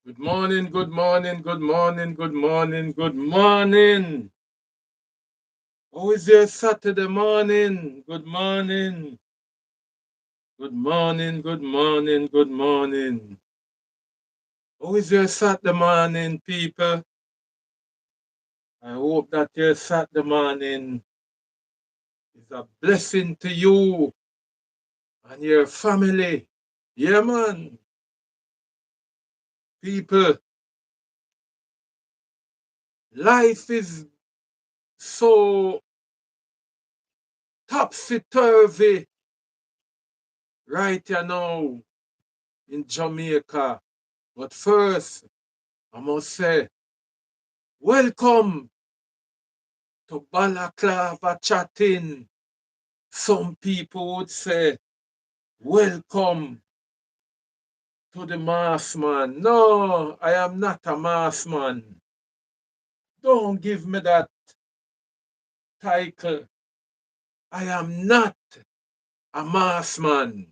Good morning, good morning, good morning, good morning, good morning. How is your Saturday morning? Good morning, good morning, good morning, good morning. How is your Saturday morning, people? I hope that your Saturday morning is a blessing to you and your family. Yeah, man. People, life is so topsy-turvy right now in Jamaica. But first, I must say, welcome to Balaclava Chatting. Some people would say, welcome to the mass man. No, I am not a mass man. Don't give me that title. I am not a mass man.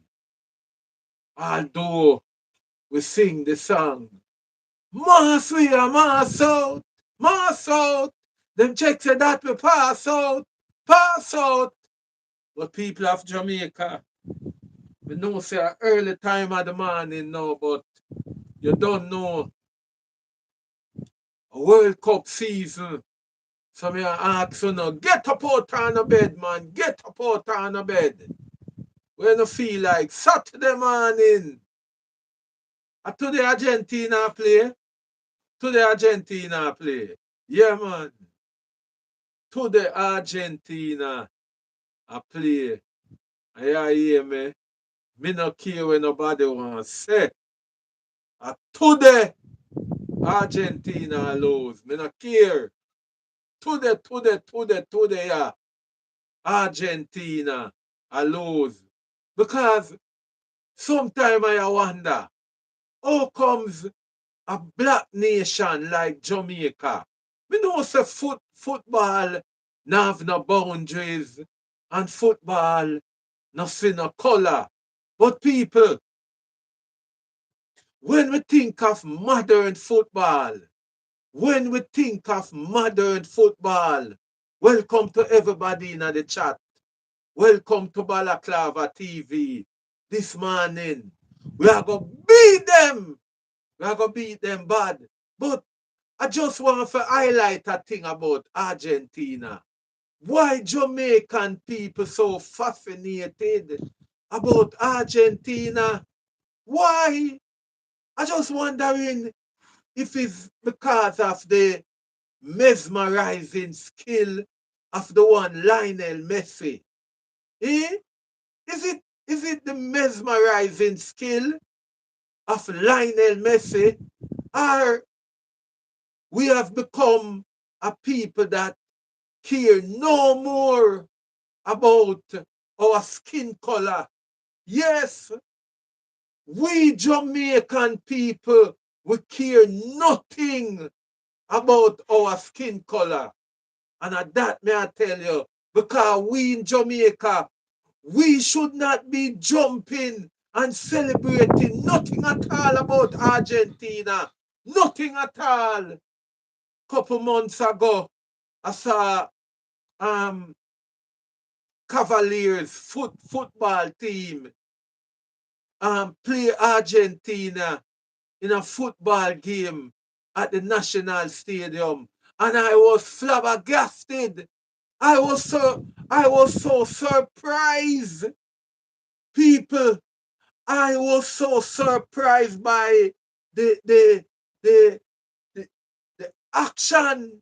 Although we sing the song, Mass we are mass out, mass out. Them check say that we pass out, pass out. But people of Jamaica, we know say a early time of the morning now, but you don't know a World Cup season. So me I ask you now, get up out on the bed, man. Get up out on the bed. When you feel like Saturday morning. Today Argentina play. Today Argentina play. Yeah, man. Today Argentina I play. You hear me? Me no care what nobody want to say. Today Argentina lose. Me no care. Today, yeah. Argentina lose. Because sometimes I wonder, how comes a black nation like Jamaica? We know say football no have no boundaries and football no see no color. But people, when we think of modern football, when we think of modern football, welcome to everybody in the chat. Welcome to Balaclava TV. This morning, we are going to beat them. We are going to beat them bad. But I just want to highlight a thing about Argentina. Why Jamaican people so fascinated about Argentina? Why? I just wondering if it's because of the mesmerizing skill of the one Lionel Messi. Eh? Is it the mesmerizing skill of Lionel Messi? Or we have become a people that care no more about our skin color? Yes, we Jamaican people, we care nothing about our skin color. And at that may I tell you, because we in Jamaica, we should not be jumping and celebrating nothing at all about Argentina. Nothing at all. Couple months ago, I saw um Cavaliers football team play Argentina in a football game at the National Stadium. And I was flabbergasted. I was so surprised. People, I was so surprised by the the the the, the action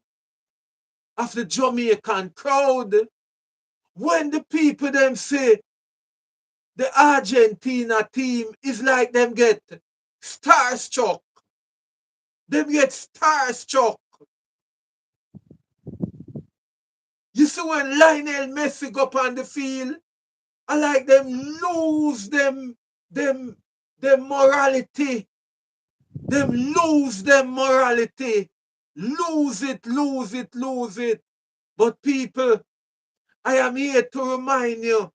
of the Jamaican crowd when the people them say the Argentina team is like them get starstruck. Them get starstruck. You see when Lionel Messi go up on the field, I like them lose them them morality. Them lose them morality. Lose it, lose it, lose it. But people, I am here to remind you,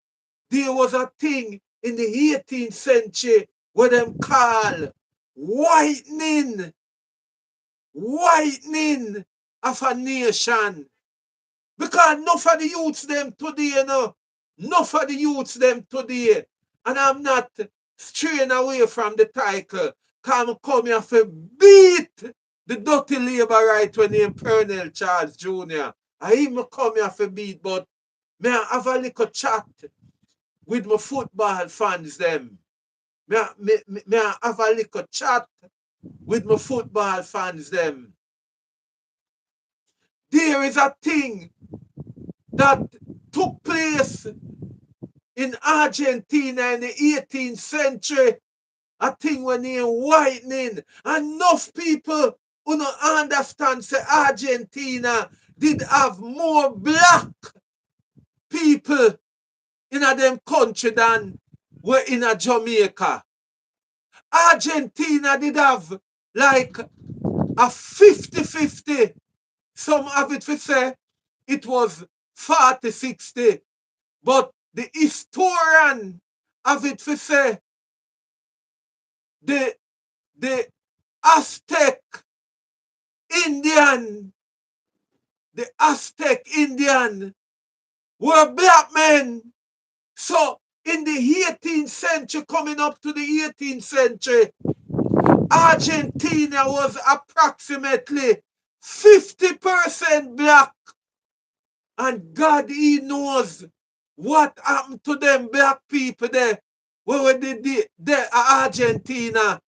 there was a thing in the 18th century where them call whitening. whitening of a nation. Because enough of the youths them today, you know. Enough of the youths them today. And I'm not straying away from the title. Because I'm coming here to beat the dirty labor right when named Pearnel Charles Jr. I even come here to beat, but may I have a little chat with my football fans them. May I have a little chat with my football fans them. There is a thing that took place in Argentina in the 18th century. A thing when they whitening. Enough people who don't understand say Argentina did have more black people in a them country than were in a Jamaica. Argentina did have like a 50-50. Some have it to say it was 40-60. But the historian have it to say the Aztec Indian, the Aztec Indian were black men. So in the 18th century, coming up to the 18th century, Argentina was approximately 50% black. And God, He knows what happened to them black people there when they did there Argentina.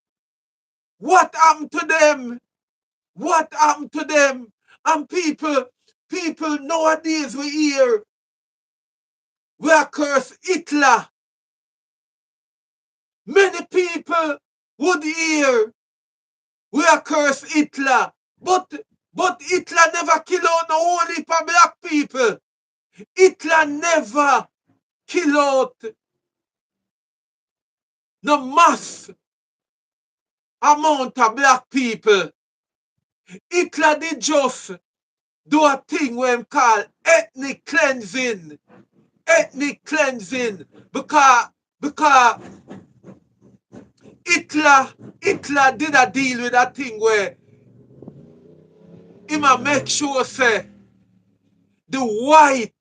What happened to them? What happened to them? And people nowadays we hear we are cursed Hitler. Many people would hear we are cursed Hitler. But Hitler never killed out no whole heap of black people. Hitler never killed out no mass amount of black people. Hitler did just do a thing we call ethnic cleansing. Ethnic cleansing. Because Hitler did a deal with that thing where he might make sure say the white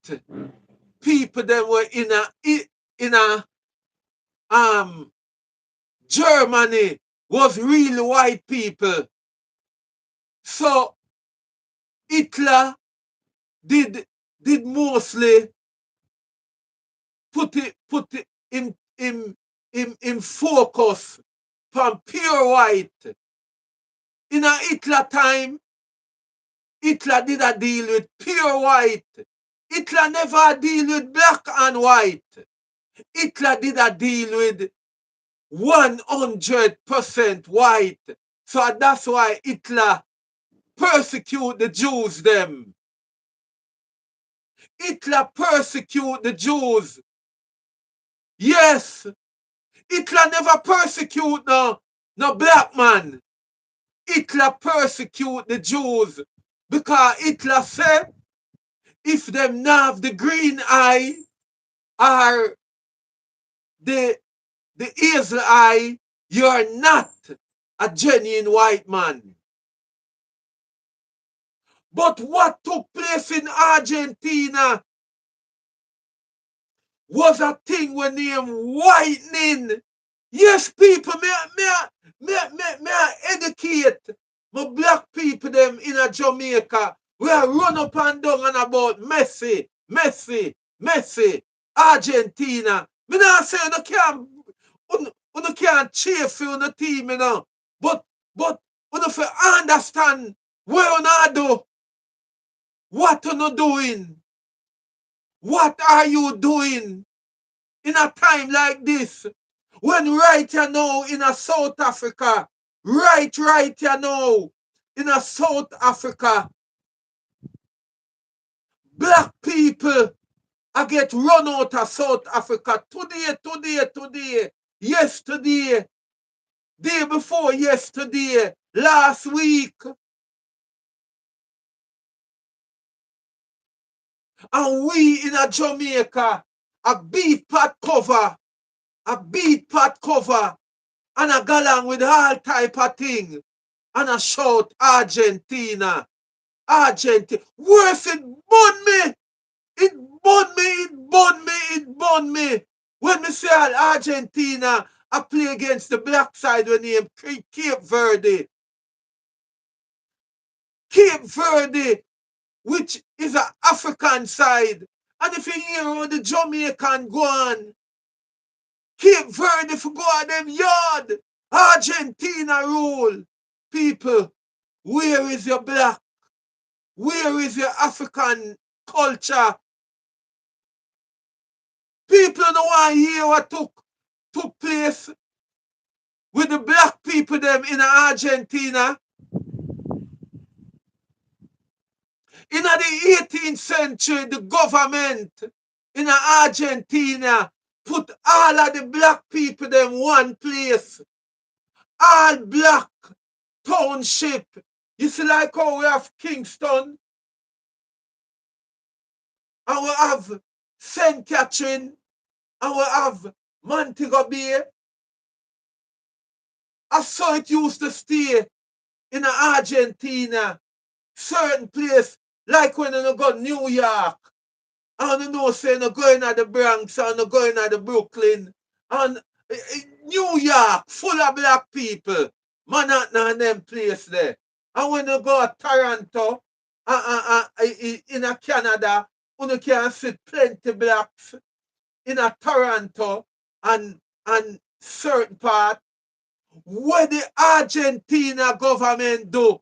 people that were in a Germany was really white people. So Hitler did mostly put it in focus from pure white. In a Hitler time, Hitler did a deal with pure white. Hitler never deal with black and white. Hitler did a deal with 100% white. So that's why Hitler persecute the Jews them. Hitler persecute the Jews. Yes, Hitler never persecute no black man. Hitler persecute the Jews because Hitler said if them not have the green eye or the hazel eye, you're not a genuine white man. But what took place in Argentina was a thing when named whitening. Yes, people, may I educate my black people them in a Jamaica. We are run up and down and about Messi, Argentina. Me not say you can't cheer for the team, you know. But if you understand where you do, what you doing, what are you doing in a time like this? When right you know in a South Africa, right you know in a South Africa, black people I get run out of South Africa today, yesterday, day before yesterday, last week. And we in a Jamaica, a beat pot cover, and a go along with all type of thing. and I shout Argentina. Argentina. Worse, it burn me. It burn me, it burn me, it burn me. When me say Argentina, I play against the black side when name Cape Verde. Cape Verde, which is an African side. And if you hear how the Jamaican go on, Cape Verde for go on them yard. Argentina rule. People, where is your black? Where is your African culture? People don't want to hear what took place with the black people them in Argentina. In the 18th century, the government in Argentina put all of the black people them one place. All black township. You see like how we have Kingston and we have St. Catherine and we have Montego Bay. I saw it used to stay in Argentina, certain place, like when you go to New York, and you know, say you going to the Bronx, and you going to the Brooklyn, and New York, full of black people, Manhattan and them place there. And when you go to Toronto, in Canada, you can see plenty blacks in Toronto and certain part. What the Argentina government do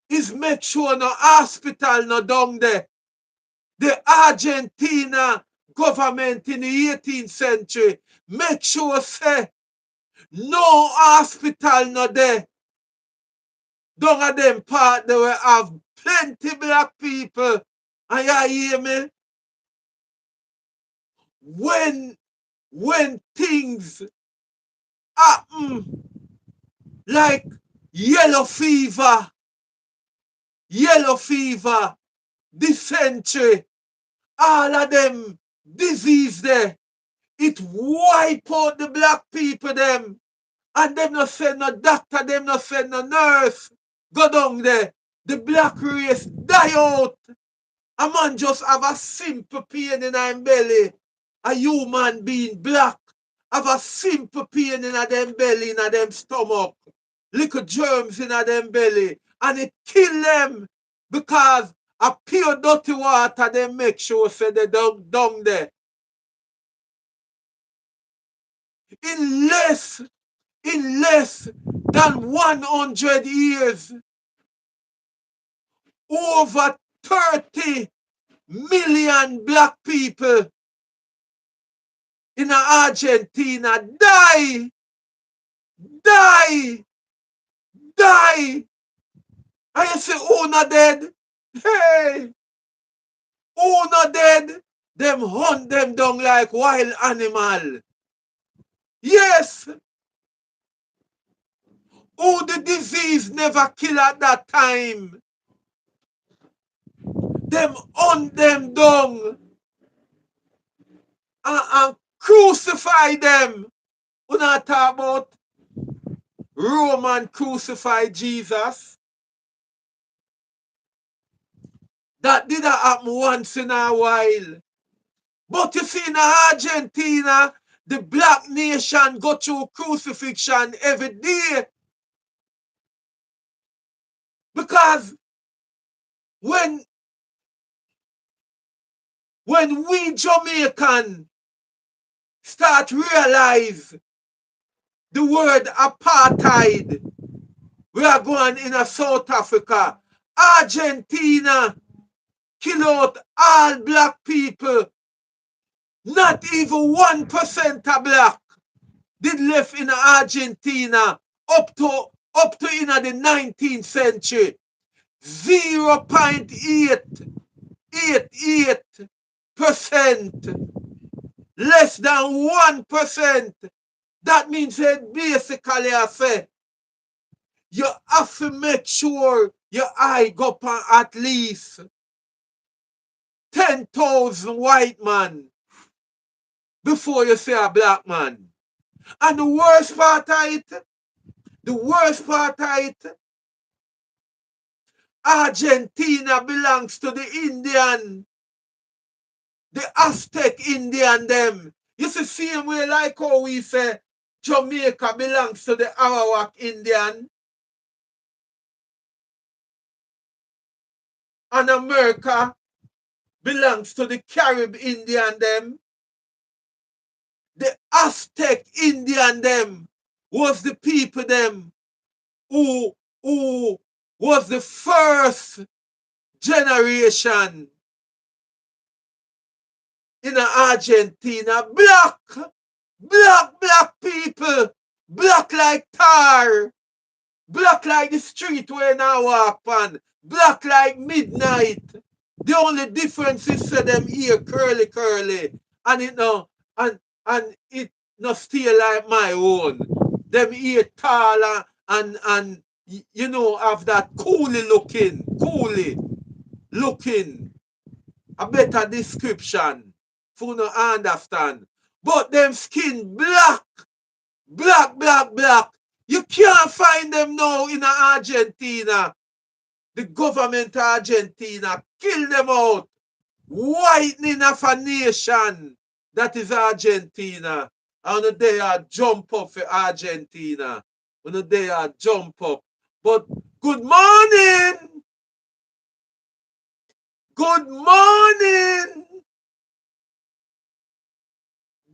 is make sure no hospital no down there. The Argentina government in the 18th century make sure say no hospital no there. Down at them part they will have plenty black people. And you hear me? When things happen like yellow fever, dysentery, all of them disease there, it wipe out the black people them. And them not send no doctor, them not send no nurse. Go down there. The black race die out. A man just have a simple pain in his belly. A human being black have a simple pain in them belly, in them stomach. Little germs in them belly. And it kill them because a pure dirty water they make sure say they down there. In less than 100 years, over 30 million black people in Argentina die. And you say, who not dead? Hey, who not dead? Them hunt them down like wild animal. Yes, who the disease never kill at that time. Them hunt them down and crucify them. We not talk about Roman crucified Jesus. That didn't happen once in a while. But you see in Argentina, the black nation go through crucifixion every day. Because when we Jamaican start realize the word apartheid, we are going in a South Africa. Argentina kill out all black people. Not even 1% of black did left in Argentina up to in the 19th century. 0.888%. Less than 1%. That means that basically I say you have to make sure your eye go up at least 10,000 white man before you say a black man. And the worst part of it, Argentina belongs to the Indian, the Aztec Indian them. You see, same way like how we say Jamaica belongs to the Arawak Indian, and America belongs to the Carib Indian them. The Aztec Indian them was the people them who was the first generation in Argentina. Black people, black like tar, black like the street where now walk on, black like midnight. The only difference is that them ear curly, and it no and it no still like my own. Them ear taller and you know have that coolie looking. A better description for you to understand. But them skin black. You can't find them now in Argentina. The government of Argentina kill them out. Whitening of a nation that is Argentina. And they are jump up for Argentina. When they are jump up. But good morning. Good morning.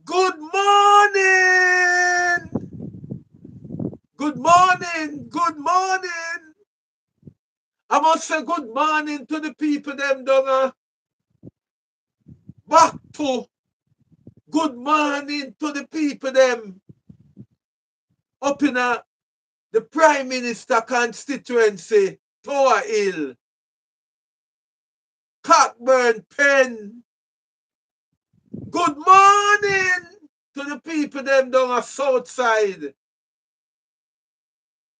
Good morning. Good morning. Good morning. I must say good morning to the people them down back to good morning to the people them up in the Prime Minister constituency, Tower Hill, Cockburn, Penn. Good morning to the people them down the south side.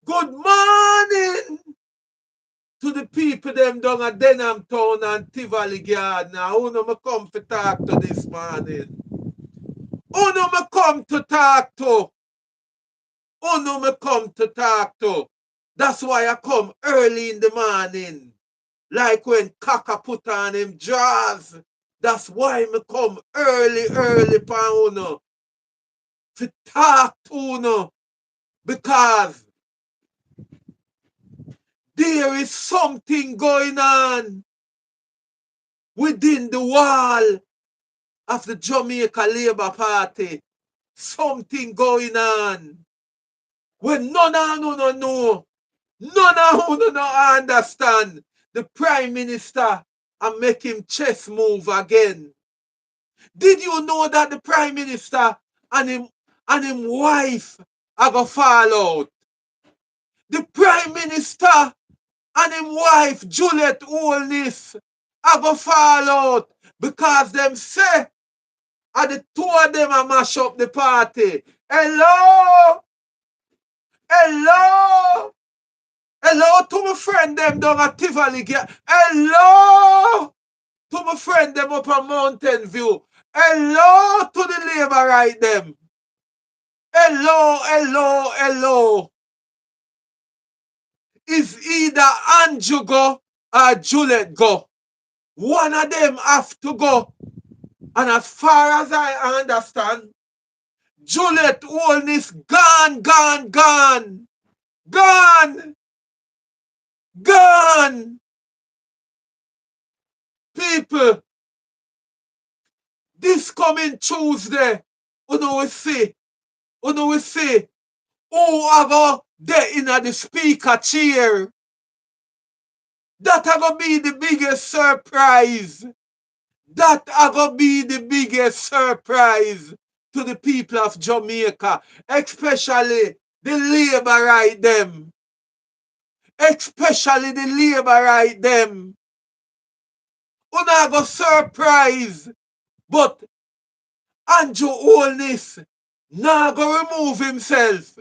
Good morning to the people them down at Denham Town and Tivoli Garden. Who know me come to talk to this morning? Who know me come to talk to? Who know me come to talk to? That's why I come early in the morning. Like when Kaka put on him drawers. That's why me come early pa uno. To talk to uno. Because there is something going on within the wall of the Jamaica Labour Party. Something going on. When none of you know, none of you no understand. The Prime Minister and make him chest move again. Did you know that the Prime Minister and him wife are gonna fall out? The Prime Minister and him wife, Juliet Holness, are gonna fall out because them say and the two of them a mash up the party. Hello? Hello? Hello to my friend them down at Tivoli. Hello to my friend them up on Mountain View. Hello to the Labour right them. Hello. It's either Andrew go or Juliet go. One of them have to go. And as far as I understand, Juliet Holness gone. People, this coming Tuesday, you know we see, who are go there in the speaker chair. That are gonna be the biggest surprise. That are gonna be the biggest surprise to the people of Jamaica, especially the Labour right them. Especially the Labour right them. Una go surprise. But Andrew Holness now go remove himself.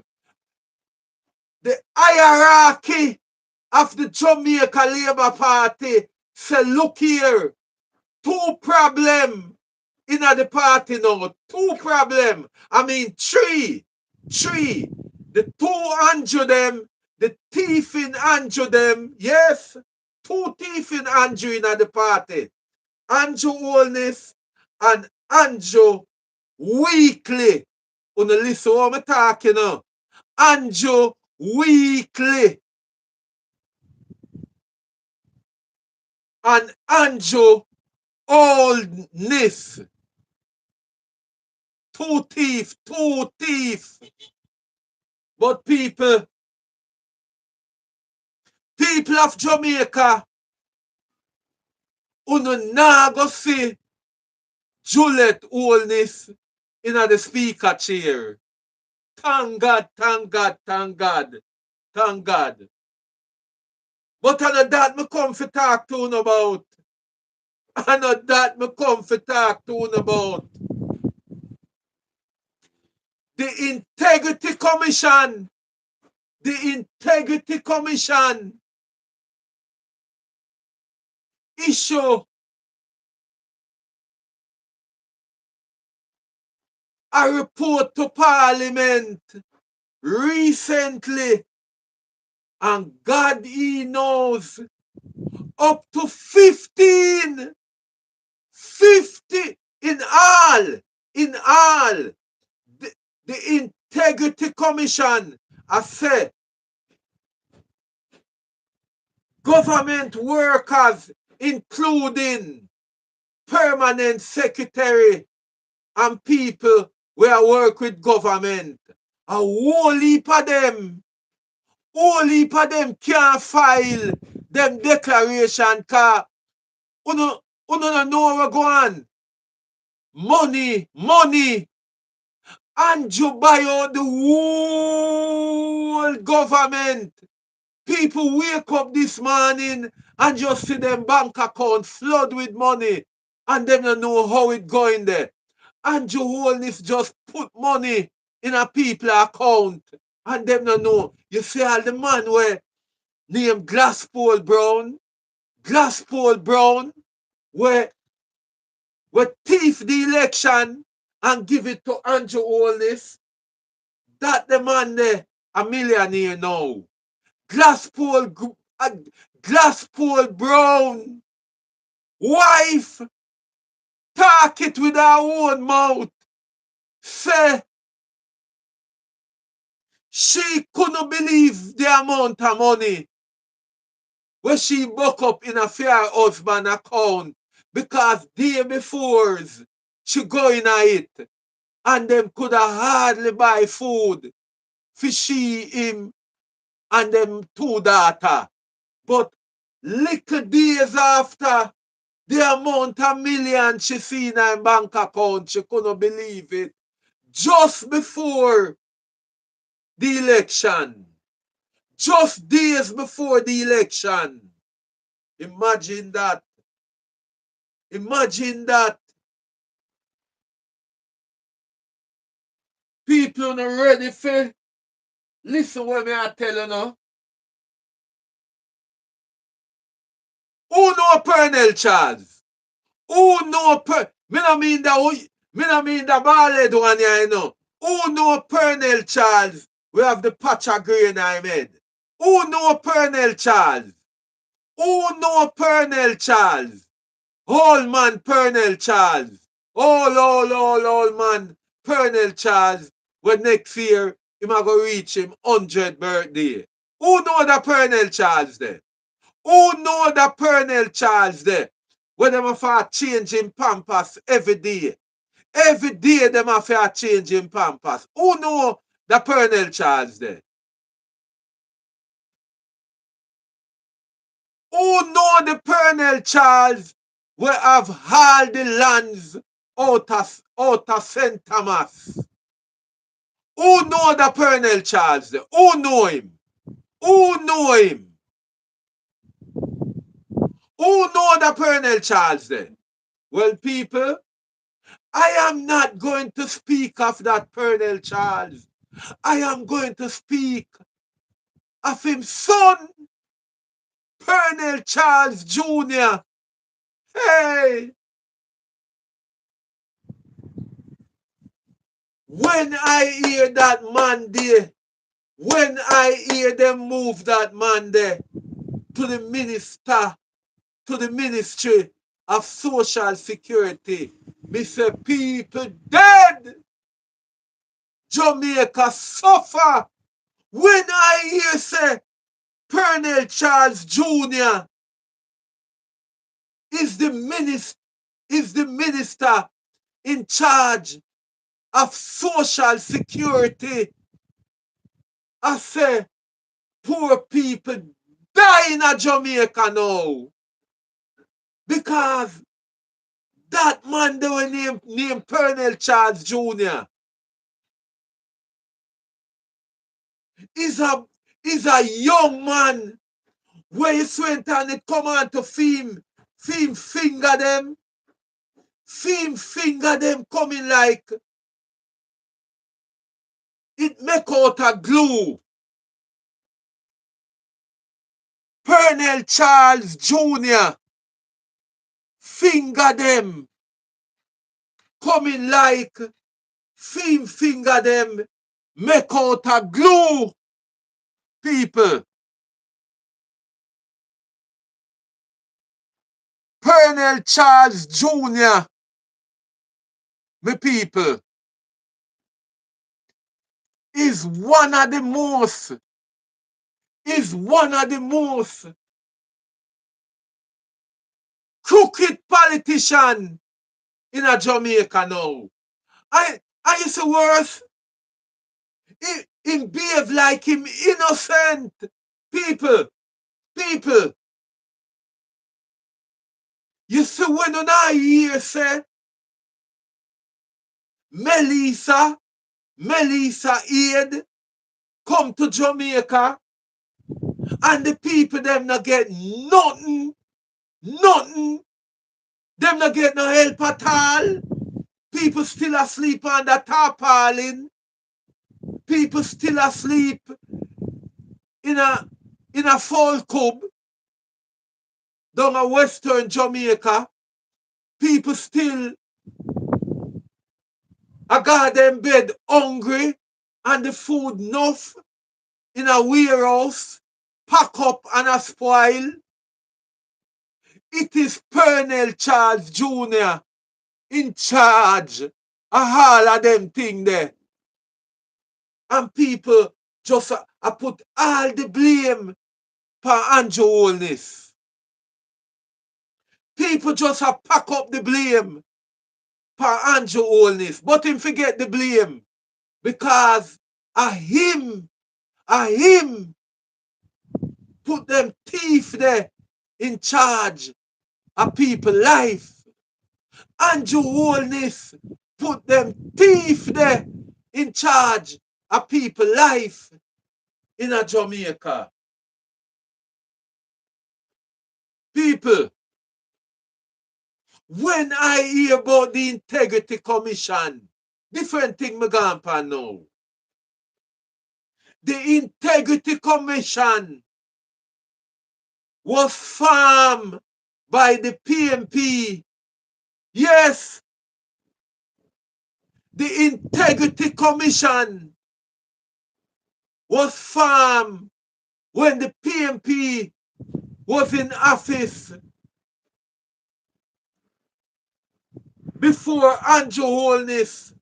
The hierarchy of the Jamaica Labour Party say, look here, two problem in the party now. Two problem. I mean three. The two Andrew them, the thief in Andrew them, yes. Two thief in Andrew in the party. Andrew Holness and Andrew Weekly. Una listen what I'm talking now. Andrew Weekly and Andrew Oldness. Two thief, two thief. But people of Jamaica, una nah go see Juliet Holness in the speaker chair. Thank God, thank God, thank God, thank God. But I know that me come for talk to you about. I know that me come for talk to you about. The Integrity Commission. The Integrity Commission issue a report to Parliament recently, and God he knows up to 50 in all. The Integrity Commission, I said, government workers, including permanent secretary and people where work with government, a whole heap of them can't file them declaration car. Uno don't know where go on. Money, and you buy out the whole government. People wake up this morning and just see them bank account flood with money and them don't know how it going there. And you Holness just put money in a people account and them don't know. You see all the man where named Glasspool Brown, where thief the election and give it to Andrew Holness. That the man there, a millionaire now. Glasspool Brown wife talk it with her own mouth. Say she couldn't believe the amount of money where she buck up in a fair husband account because day before she go in it and them could have hardly buy food for she, him, and them two daughter. But little days after the amount of millions she seen in her bank account, she couldn't believe it. Just before the election. Just days before the election. Imagine that. Imagine that. People not ready for listen what me I tell you now. Who know Pearnel Charles? Who know me no mean the bald one here, you know. Who know Pearnel Charles? We have the patch of green in our head. Who know Pearnel Charles? Who know Pearnel Charles? Old man Pearnel Charles. All man Pearnel Charles. When next year him a go reach him 100th birthday. Who know the Pearnel Charles there? Who know the Pearnel Charles there? When them have to change him pampers every day. Every day them have to change him pampers. Who know the Pearnel Charles there? Who know the Pearnel Charles will have all the lands out of St. Thomas? Who know the Pearnel Charles there? Who know him? Who know him? Who know the Pearnel Charles there? Well, people, I am not going to speak of that Pearnel Charles. I am going to speak of his son, Pearnel Charles Jr. Hey! When I hear that man there, when I hear them move that man there, to the minister, to the Ministry of Social Security. Me say people dead. Jamaica suffer. When I hear say Pearnel Charles Jr. is the minister in charge of Social Security, I say poor people die in Jamaica now. Because that man they were named Pearnel Charles Jr. is a young man where you went and it come on to film finger them coming like it make out a glue. Pearnel Charles Jr. finger them coming like finger them make out a glue, people. Pearnel Charles Jr., me people, is one of the most crooked politician in a Jamaica now. I used to worse. Him behave like him innocent. People. You see when I hear say Melissa Aid come to Jamaica and the people them not get nothing. Them not get no help at all. People still asleep on the tarpaulin. People still asleep in a fall cub down a western Jamaica. People still a garden bed hungry and the food enough in a warehouse, pack up and a spoil. It is Pearnel Charles Jr. in charge of all of them thing there. And people just put all the blame for Andrew Holness. People just pack up the blame for Andrew Holness. But him forget the blame because of him put them thief there in charge of people life. Andrew Holness put them thief there in charge of people life in a Jamaica. People, when I hear about the Integrity Commission, different thing me gone pan now. The Integrity Commission was formed by the PMP. Yes, the Integrity Commission was formed when the PMP was in office before Andrew Holness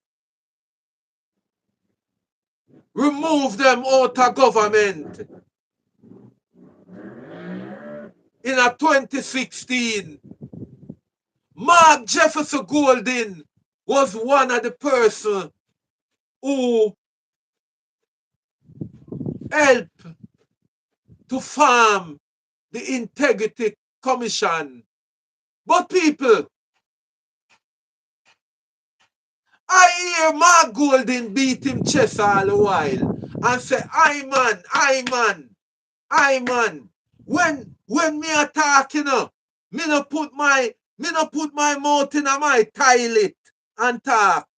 removed them out of government in 2016. Mark Jefferson Golding was one of the person who helped to form the Integrity Commission. But people, I hear Mark Golding beat him chest all the while and say, I man. When me attack, you know, me no put my mouth in my toilet and talk.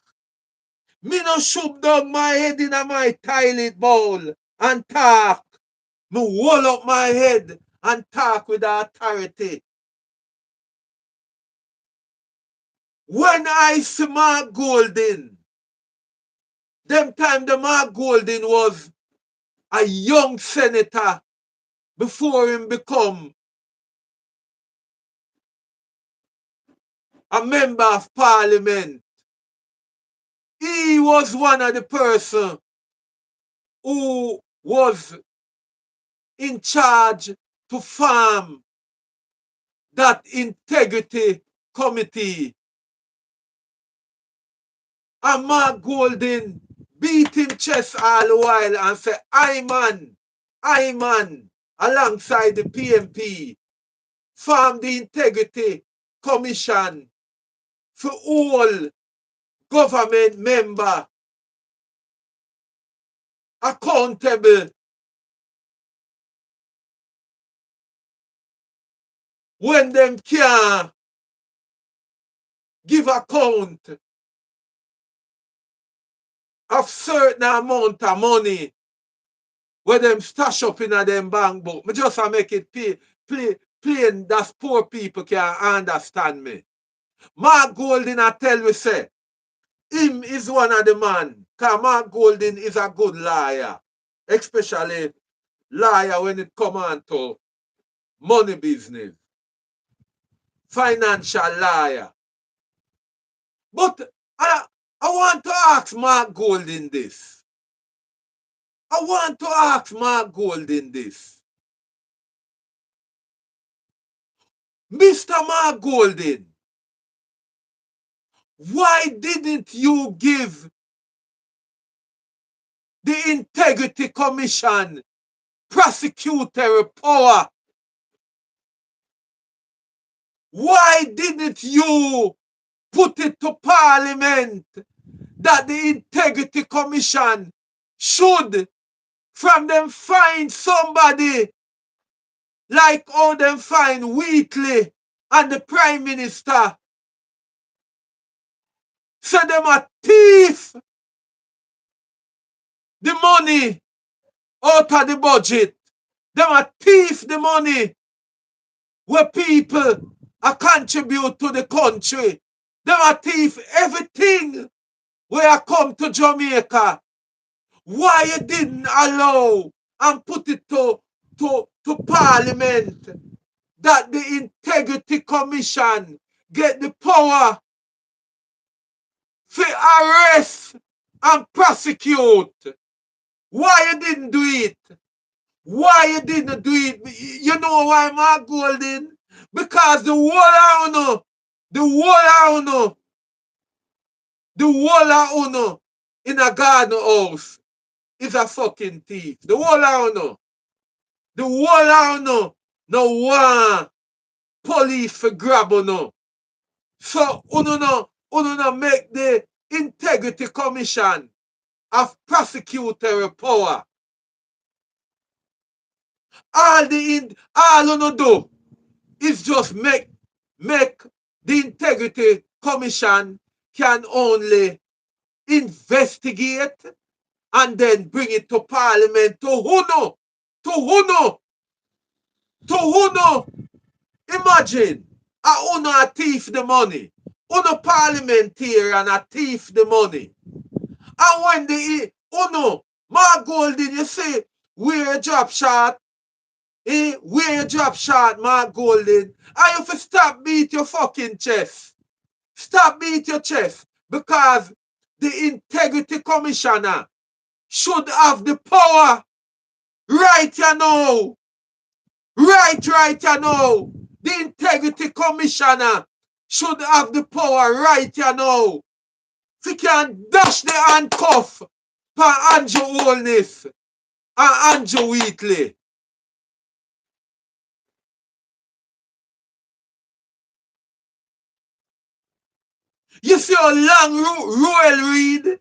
Me no shove down my head in my toilet bowl and talk. Me hold up my head and talk with authority. When I see Mark Golding, them time the Mark Golding was a young senator before him become a member of parliament. He was one of the person who was in charge to form that integrity committee. And Mark Golding beat him chest all the while and say, I man, alongside the PMP, form the integrity commission for all government member accountable when them can't give account of certain amount of money where them stash up in a them bank book. Me just make it plain that poor people can understand me. Mark Golding I tell you say, him is one of the man. Because Mark Golding is a good liar. Especially liar when it come on to money business. Financial liar. But I want to ask Mark Golding this. I want to ask Mark Golding this. Mr. Mark Golding, why didn't you give the Integrity Commission prosecutorial power? Why didn't you put it to Parliament that the Integrity Commission should, from them find somebody like how them find Wheatley and the Prime Minister, so them a thief the money out of the budget. Them a thief the money where people a contribute to the country. Them a thief everything where I come to Jamaica. Why you didn't allow and put it to Parliament that the Integrity Commission get the power to arrest and prosecute? Why you didn't do it? Why you didn't do it? You know why, Mark Golding? Because the whole of uno in a garden house is a fucking thief. The whole of uno no want police for grab uno. So uno no make the Integrity Commission of prosecutorial power. All uno do is just make the Integrity Commission can only investigate and then bring it to Parliament to uno. Imagine a uno a thief the money. Uno parliamentarian a thief the money. And when the uno, Mark Golding, you say, wear a drop shot, wear a drop shot, Mark Golding. And you have to stop beat your fucking chest. Stop beat your chest. Because the Integrity Commissioner should have the power. Right, you know. Right, you know. The Integrity Commissioner should have the power, right, you know. He can dash the handcuff for Andrew Holness and Andrew Wheatley. You see how long Royal Reid?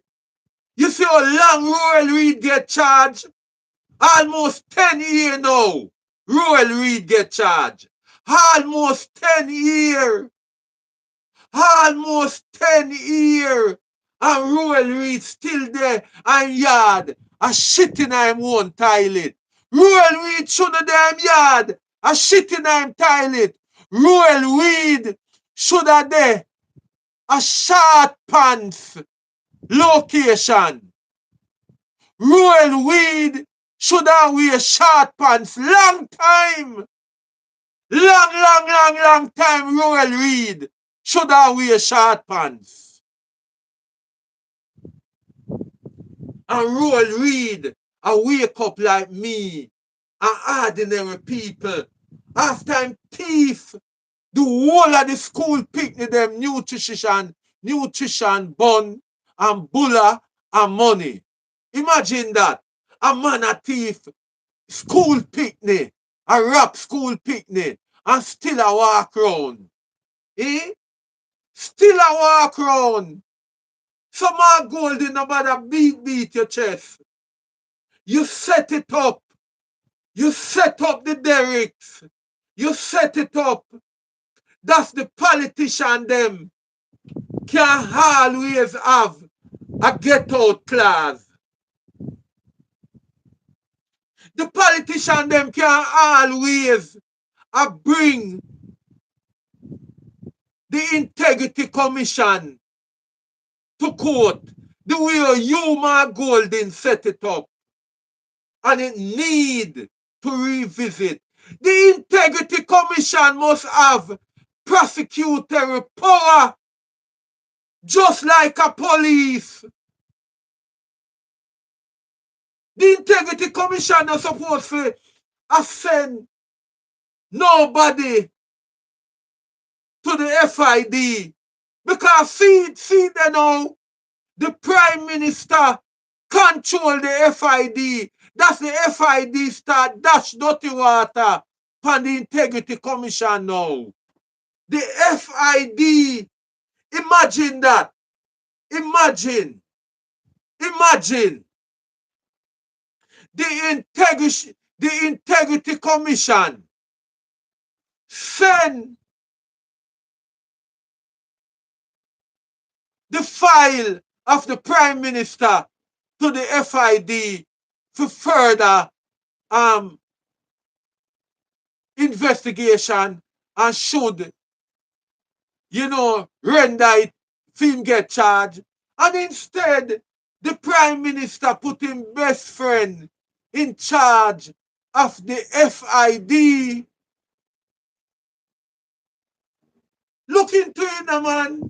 You see how long Royal Reid get charged? Almost 10 years now. Royal Reid get charged. Almost 10 years. Almost 10 years. And Royal Reid still there and yard. A shit in him one toilet. Royal Reid should have them yard. A shit in him toilet. Royal Reid should have there. A short pants location. Royal Reid should I wear short pants? Long time. Long time, Royal Reed. Should I wear short pants? And Royal Reed, I wake up like me, and ordinary people. After I'm thief, the whole of the school picnic them nutrition bun and bulla and money. Imagine that. A man a thief, school picnic, a rap school picnic, and still a walk round. Eh? Still a walk round. Some are golden, no matter beat your chest. You set it up. You set up the derricks. You set it up. That's the politician them can always have a get-out clause. The politician them can always bring the integrity commission to court the way Yuma Golden set it up. And it need to revisit. The integrity commission must have prosecutorial power just like a police. The integrity commission is supposed to send nobody to the FID. Because see they know the Prime Minister control the FID. That's the FID start dash dirty water from the Integrity Commission now. The FID, imagine that. Imagine. The Integrity Commission send the file of the Prime Minister to the FID for further investigation and should, render it, him get charged. And instead, the Prime Minister put his best friend in charge of the FID. Look into it, man.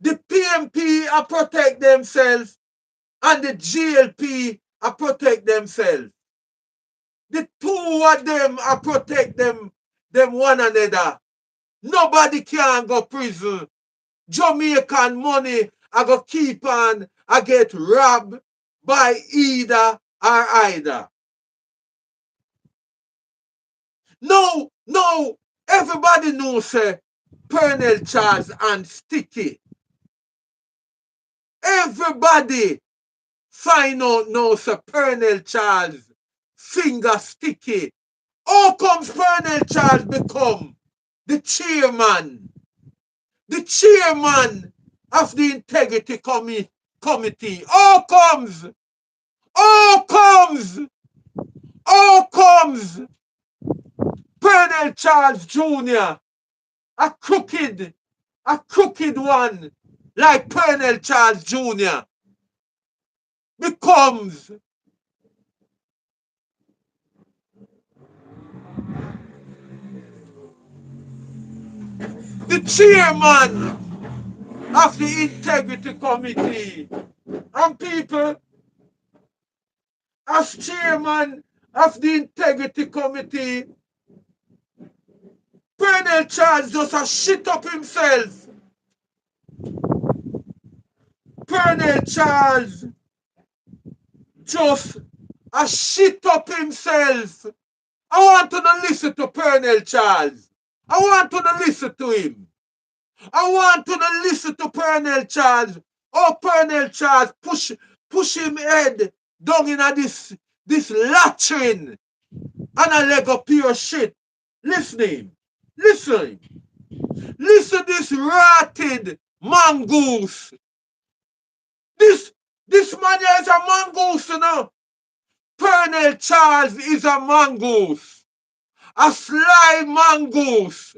The PMP protect themselves and the GLP protect themselves. The two of them protect them one another. Nobody can go prison. Jamaican money go keep on get robbed by either or either. No, everybody knows Pearnel Charles and Sticky. Everybody find out now Pearnel Charles finger sticky. How comes Pearnel Charles become the chairman of the Integrity Committee? How comes Pearnel Charles Jr., a crooked one like Pearnel Charles Jr., becomes the chairman of the Integrity Committee? And people, as chairman of the Integrity Committee, Pearnel Charles just a shit up himself. Pearnel Charles just a shit up himself. I want to listen to Pearnel Charles. I want to listen to him. I want to listen to Pearnel Charles. Oh, Pearnel Charles push him head down in this latrine and a leg of pure shit. Listen this rotted mongoose. This man here is a mongoose, you know. Pearnel Charles is a mongoose. A sly mongoose.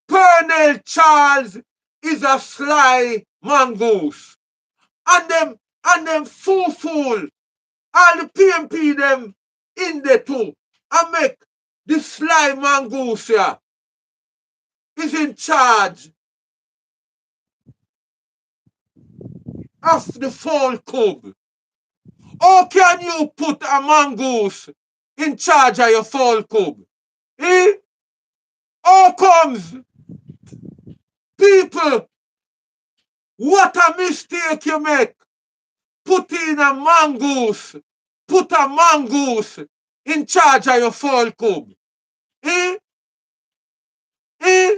Pearnel Charles is a sly mongoose. And them fool All the PMP them in there too. And make the Sly Mongoose here is in charge of the fall cub. How can you put a mongoose in charge of your fall cub? Eh? How comes people, what a mistake you make? Put in a mongoose, put a mongoose in charge of your fall cub. Eh? Eh?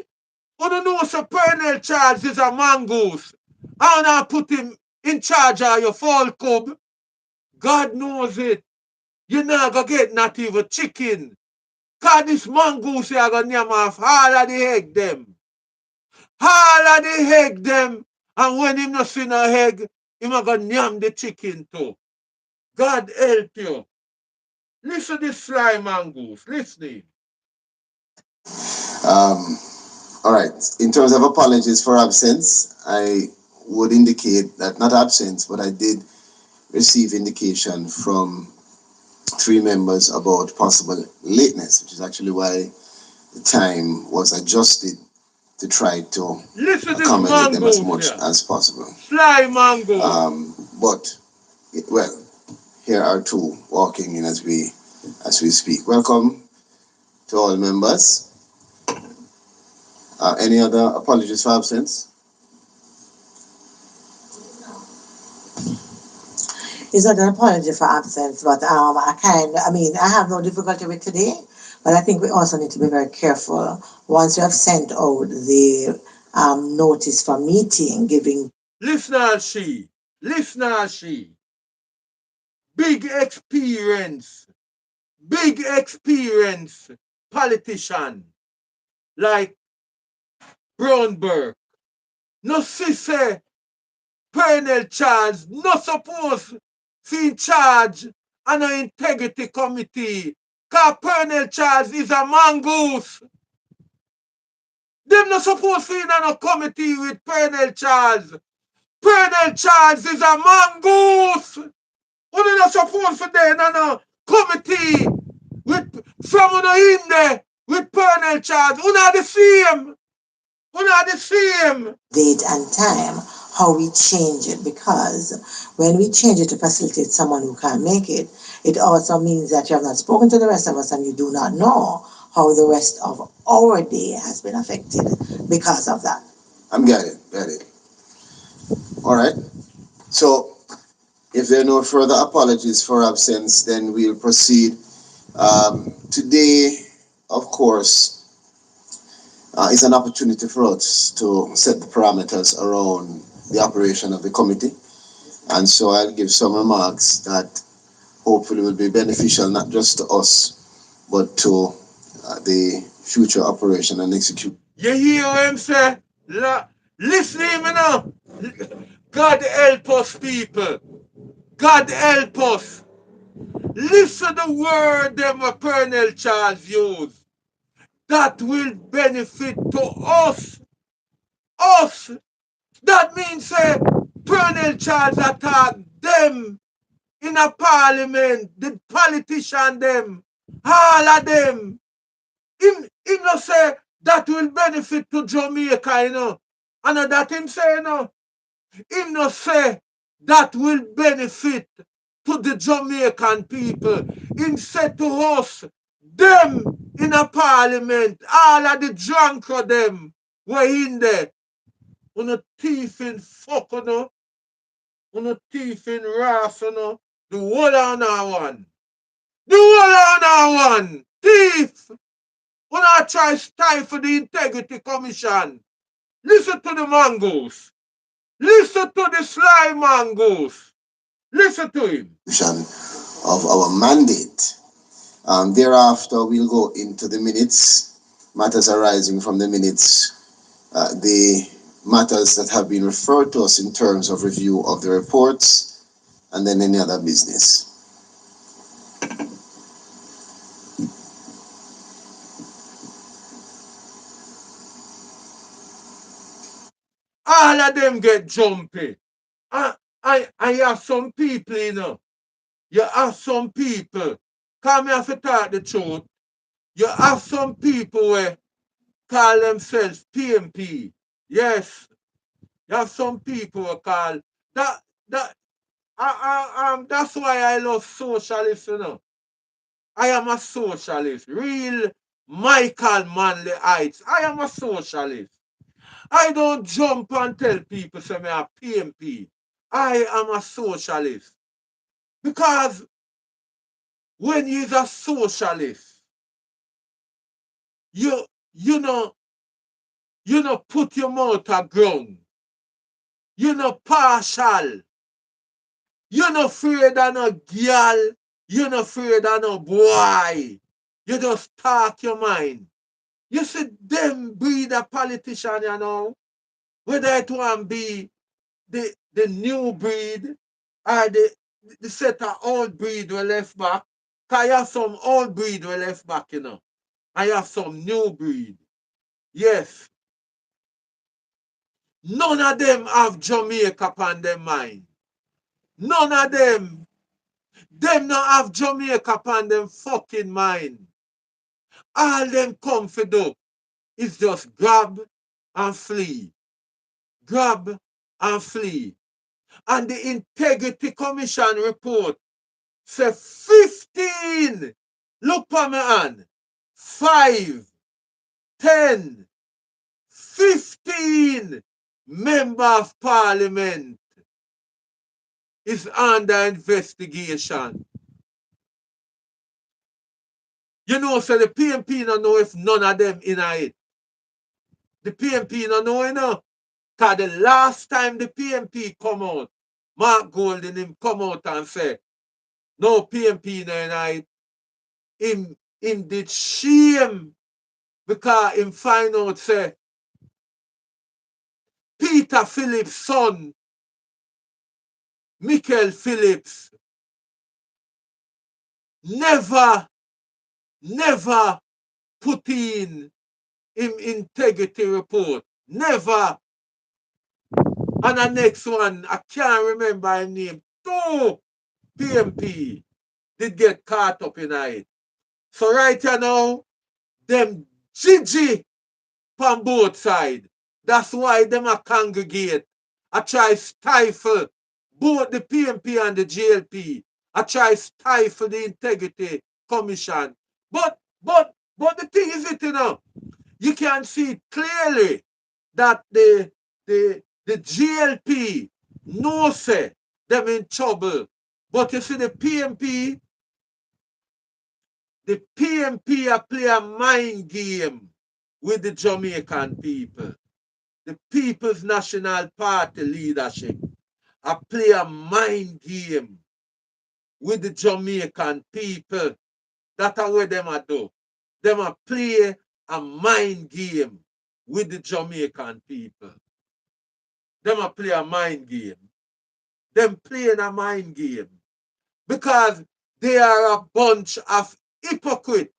You don't know so Pearnel Charles is a mongoose. How now put him in charge of your fall cub? God knows it. You're not gonna get not even chicken. Cause this mongoose here gonna name off all of the egg them. All of the egg them. And when him not see no egg, him a gonna name the chicken too. God help you. Listen to this Sly Mongoose. Listen. Um, all right. In terms of apologies for absence, I would indicate that not absence, but I did receive indication from three members about possible lateness, which is actually why the time was adjusted to try to Listen to this accommodate them as mongoose much here. as possible. Sly Mongoose. But well, here are two walking in as we speak. Welcome to all members. Any other apologies for absence? It's not an apology for absence, but I mean, I have no difficulty with today, but I think we also need to be very careful once we have sent out the notice for meeting, giving. Listener she. Listener she. Big experience. Big experience politician like Brownberg. No see say Pearnel Charles no suppose see in charge and an integrity committee. Cause Pearnel Charles is a mongoose. Them not supposed to be in a committee with Pearnel Charles. Pearnel Charles is a mongoose. You're not supposed to be in a committee with from in there with Pearnel Charles. You're not the same. You're not the same. Date and time, how we change it, because when we change it to facilitate someone who can't make it, it also means that you have not spoken to the rest of us and you do not know how the rest of our day has been affected because of that. I'm got it. Got it. All right. So if there are no further apologies for absence, then we'll proceed. Today, of course, is an opportunity for us to set the parameters around the operation of the committee. And so I'll give some remarks that hopefully will be beneficial not just to us, but to the future operation and execution. You hear him say? Listen to him now. God help us, people. God help us. Listen the word them a Colonel Charles used. That will benefit to us. Us. That means say Colonel Charles attack them in a parliament, the politician them, all of them. Him not say that will benefit to Jamaica, you know. And that him say, you know. Him not say that will benefit to the Jamaican people. Him said to us, them in a parliament, all of the drunk of them were in there. On a thief in fuck, you know. On a thief in wrath, you know. The whole on our one. The whole on our one. Thief. When I try stifle the integrity commission. Listen to the mongoose. Listen to the Sly Mongoose. Listen to him. Of our mandate. Thereafter, we'll go into the minutes, matters arising from the minutes, the matters that have been referred to us in terms of review of the reports, and then any other business. All of them get jumpy. I have some people, you know. You have some people, come here to talk the truth. You have some people where call themselves PMP. Yes, you have some people who call that that that's why I love socialists, you know. I am a socialist. Real Michael Manley Heights. I am a socialist. I don't jump and tell people say me a PMP. I am a socialist. Because when you're a socialist, you you know you know put your mouth a ground. You know partial. You no afraid of no girl. You no afraid of no boy. You just talk your mind. You see them breed a politician, you know. Whether it want be the new breed or the set of old breed we left back. Cause you have some old breed we left back, you know. And you have some new breed. Yes. None of them have Jamaica upon their mind. None of them. Them not have Jamaica upon them fucking mind. All them come for do is just grab and flee. Grab and flee. And the Integrity Commission report say 15. Look for me on. 5, 10, 15 member of parliament is under investigation. You know, so the PMP don't know if none of them in it. The PMP don't know, you know. Because the last time the PMP come out, Mark Golden him come out and say, no PMP no in it. Him did shame because him find out say Peter Phillips' son, Michael Phillips, never, never put in him integrity report. Never. And the next one, I can't remember his name. Two PMP did get caught up in it. So right here now, them Gigi from both sides. That's why them a congregate. I try stifle both the PMP and the GLP. I try stifle the Integrity Commission. But the thing is it, you know, you can see clearly that the GLP knows say them in trouble. But you see the PMP a play a mind game with the Jamaican people. The People's National Party leadership a play a mind game with the Jamaican people. That's what them a do. Them a play a mind game with the Jamaican people. Them a play a mind game. Them playing a mind game. Because they are a bunch of hypocrites.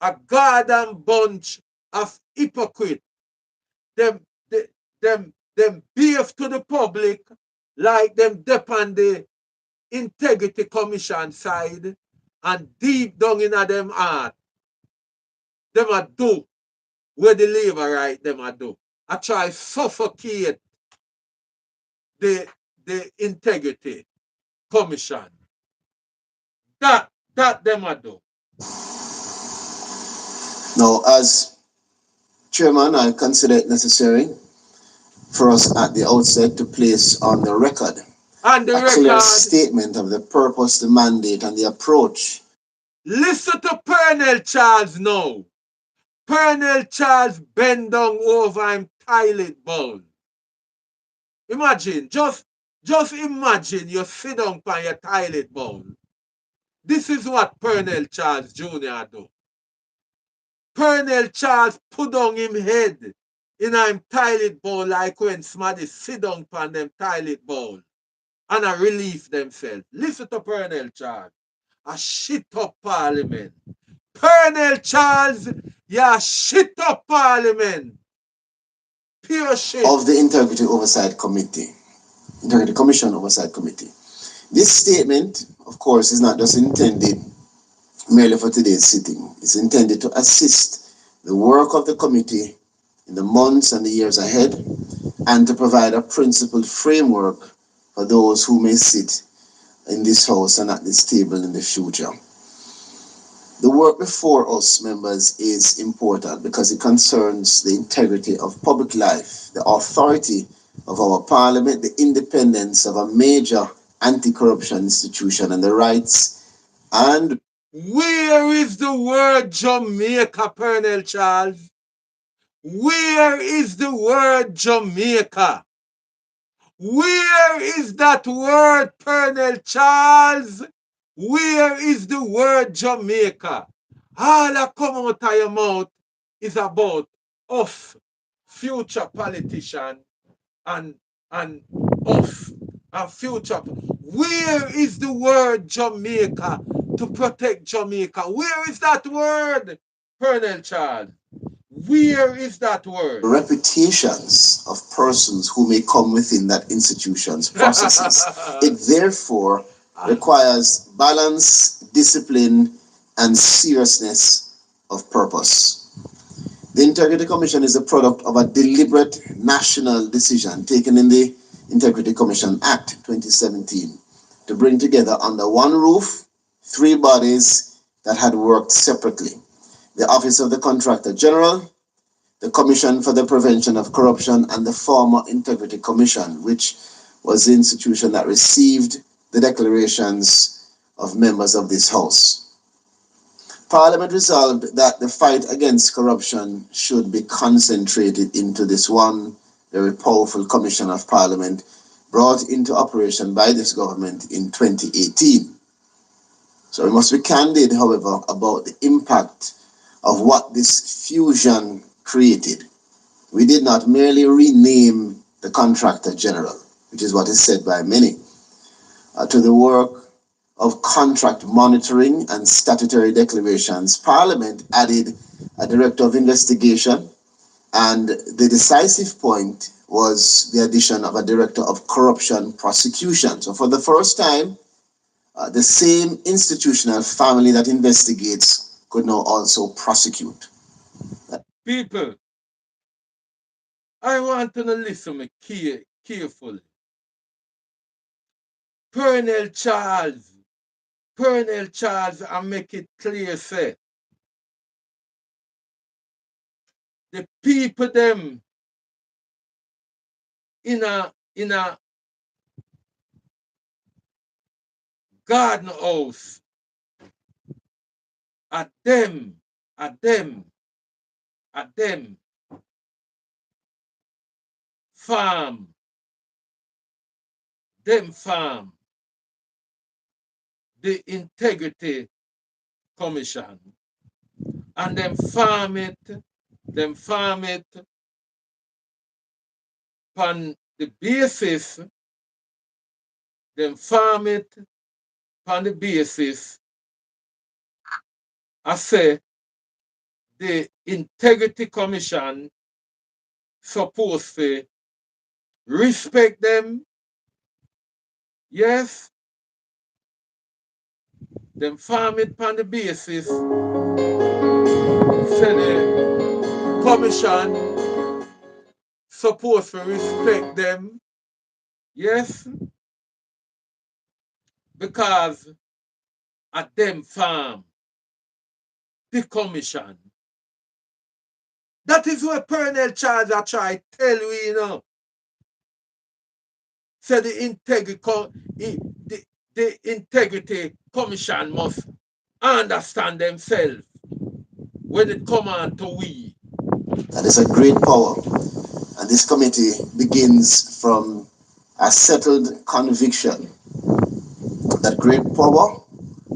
A goddamn bunch of hypocrites. Them, they, them behave to the public like them depend the Integrity Commission side and deep down in them heart, them a do where the labor right them a do. I try suffocate the Integrity Commission. That them a do. Now, as chairman, I consider it necessary for us at the outset to place on the record On the a clear record, statement of the purpose, the mandate, and the approach. listen to Pearnel Charles now. Pearnel Charles bend down over him toilet bowl. Imagine, just imagine you sit down on your toilet bowl. This is what Pearnel Charles Jr. do. Pearnel Charles put down him head in him toilet bowl like when somebody sit down on them toilet bowl and I relieve themselves. Listen to Pearnel Charles. A shit up parliament. Pearnel Charles, yeah, shit up parliament. Pure shit. Of the Integrity Oversight Committee, Integrity Commission Oversight Committee. This statement, of course, is not just intended merely for today's sitting. It's intended to assist the work of the committee in the months and the years ahead and to provide a principled framework for those who may sit in this house and at this table in the future. The work before us, members, is important because it concerns the integrity of public life, the authority of our parliament, the independence of a major anti-corruption institution, and the rights and Where is the word Jamaica, Pearnel Charles? Where is the word Jamaica? Where is that word, Pearnel Charles? Where is the word Jamaica? All that come out of your mouth is about us, future politician, and and us, and future. Where is the word Jamaica to protect Jamaica? Where is that word, Pearnel Charles? Where is that word? reputations of persons who may come within that institution's processes. It therefore requires balance, discipline, and seriousness of purpose. The Integrity Commission is a product of a deliberate national decision taken in the Integrity Commission Act 2017 to bring together under one roof three bodies that had worked separately: the Office of the Contractor General, the Commission for the Prevention of Corruption, and the former Integrity Commission, which was the institution that received the declarations of members of this House. Parliament resolved that the fight against corruption should be concentrated into this one very powerful commission of Parliament brought into operation by this government in 2018. So we must be candid, however, about the impact of what this fusion created. We did not merely rename the Contractor General, which is what is said by many, to the work of contract monitoring and statutory declarations. Parliament added a Director of Investigation, and the decisive point was the addition of a Director of Corruption Prosecution. So for the first time, the same institutional family that investigates could now also prosecute. People, I want to listen me carefully. Pearnel Charles, Pearnel Charles, and make it clear, say, the people them in a garden house, at them, at them, at them farm, them farm, the Integrity Commission, and them farm it on the basis, them farm it on the basis, I say, the Integrity Commission supposed to respect them, yes, them farm it on the basis, say the commission supposed to respect them, yes, because at them farm, the commission. That is what Pearnel Charles I try to tell you, you know. So the Integrity Commission must understand themselves when it come on to we. That is a great power. And this committee begins from a settled conviction that great power,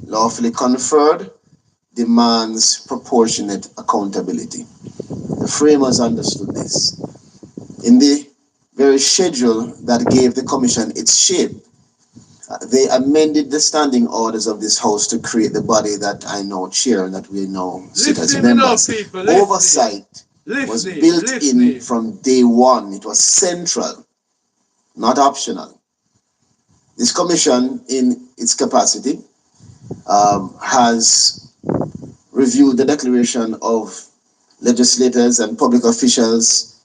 lawfully conferred, demands proportionate accountability. The framers understood this. In the very schedule that gave the commission its shape, they amended the standing orders of this House to create the body that I now chair and that we now sit as members. Oversight was built in from day one. It was central, not optional. This commission, in its capacity, has reviewed the declaration of legislators and public officials.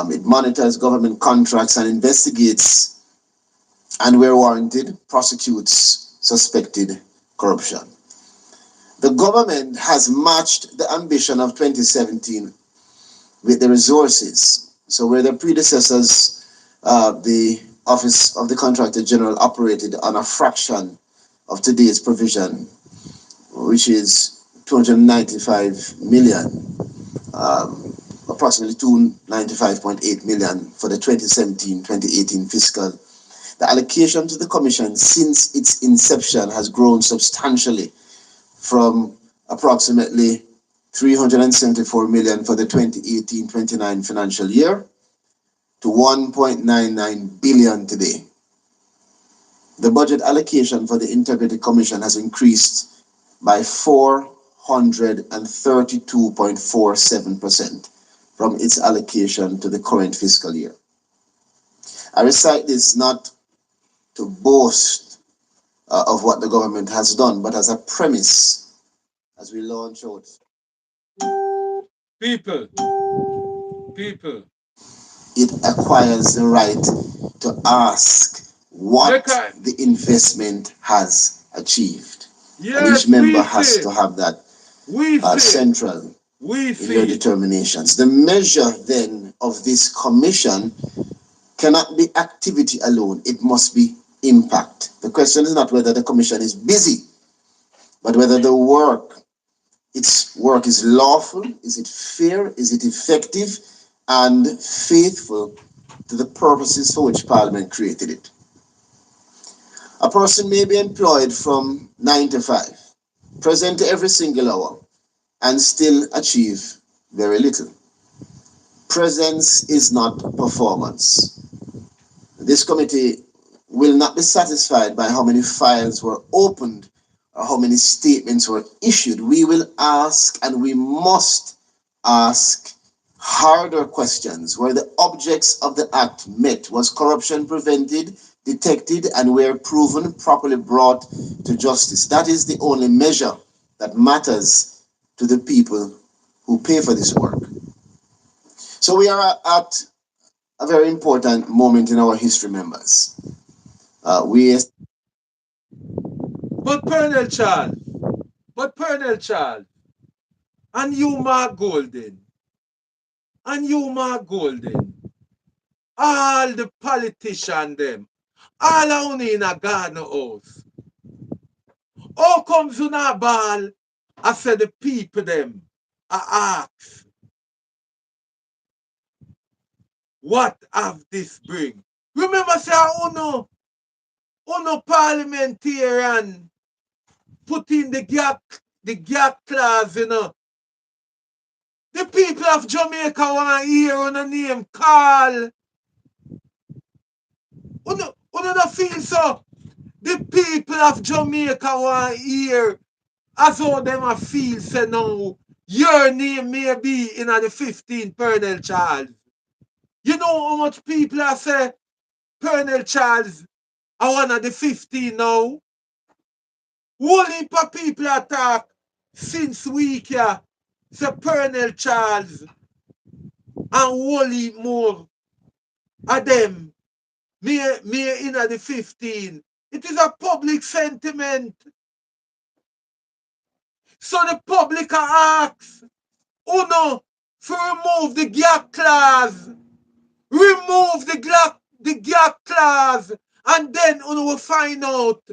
It monitors government contracts and investigates, and where warranted, prosecutes suspected corruption. The government has matched the ambition of 2017 with the resources. So where the predecessors, the Office of the Contractor General operated on a fraction of today's provision, which is 295 million, approximately 295.8 million for the 2017-2018 fiscal. The allocation to the Commission since its inception has grown substantially from approximately 374 million for the 2018-29 financial year to 1.99 billion today. The budget allocation for the Integrity Commission has increased by 432.47% from its allocation to the current fiscal year. I recite this not to boast of what the government has done, but as a premise as we launch out. People, It acquires the right to ask what the investment has achieved. And each yes, member has to have that central we in your see. determinations. The measure then of this commission cannot be activity alone, it must be impact. The question is not whether the commission is busy, but whether its work is lawful, is it fair, is it effective, and faithful to the purposes for which Parliament created it. A person may be employed from 9 to 5, present every single hour, and still achieve very little. Presence is not performance. This committee will not be satisfied by how many files were opened or how many statements were issued. We will ask, and we must ask, harder questions. Were the objects of the act met? Was corruption prevented, detected, and were proven, properly brought to justice? That is the only measure that matters to the people who pay for this work. So we are at a very important moment in our history, members. But Pearnel Child, and you, Mark Golden, all the politicians them, all on in a garden house. How comes you not ball? I said the people them, I ask, what have this bring? Remember say uno parliamentarian put in the gap clause, you know. The people of Jamaica want to hear on a name call. Uno don't feel so. The people of Jamaica want to hear as how them a feel say now your name may be in the 15 Pearnel Charles. You know how much people are say Pearnel Charles are one of the 15 now? Whole heap of people attack since week here. Say Pearnel Charles and whole heap more of them me in the 15. It is a public sentiment. So the public asks, Uno, to remove the gap clause. Remove the gap clause. And then Uno will find out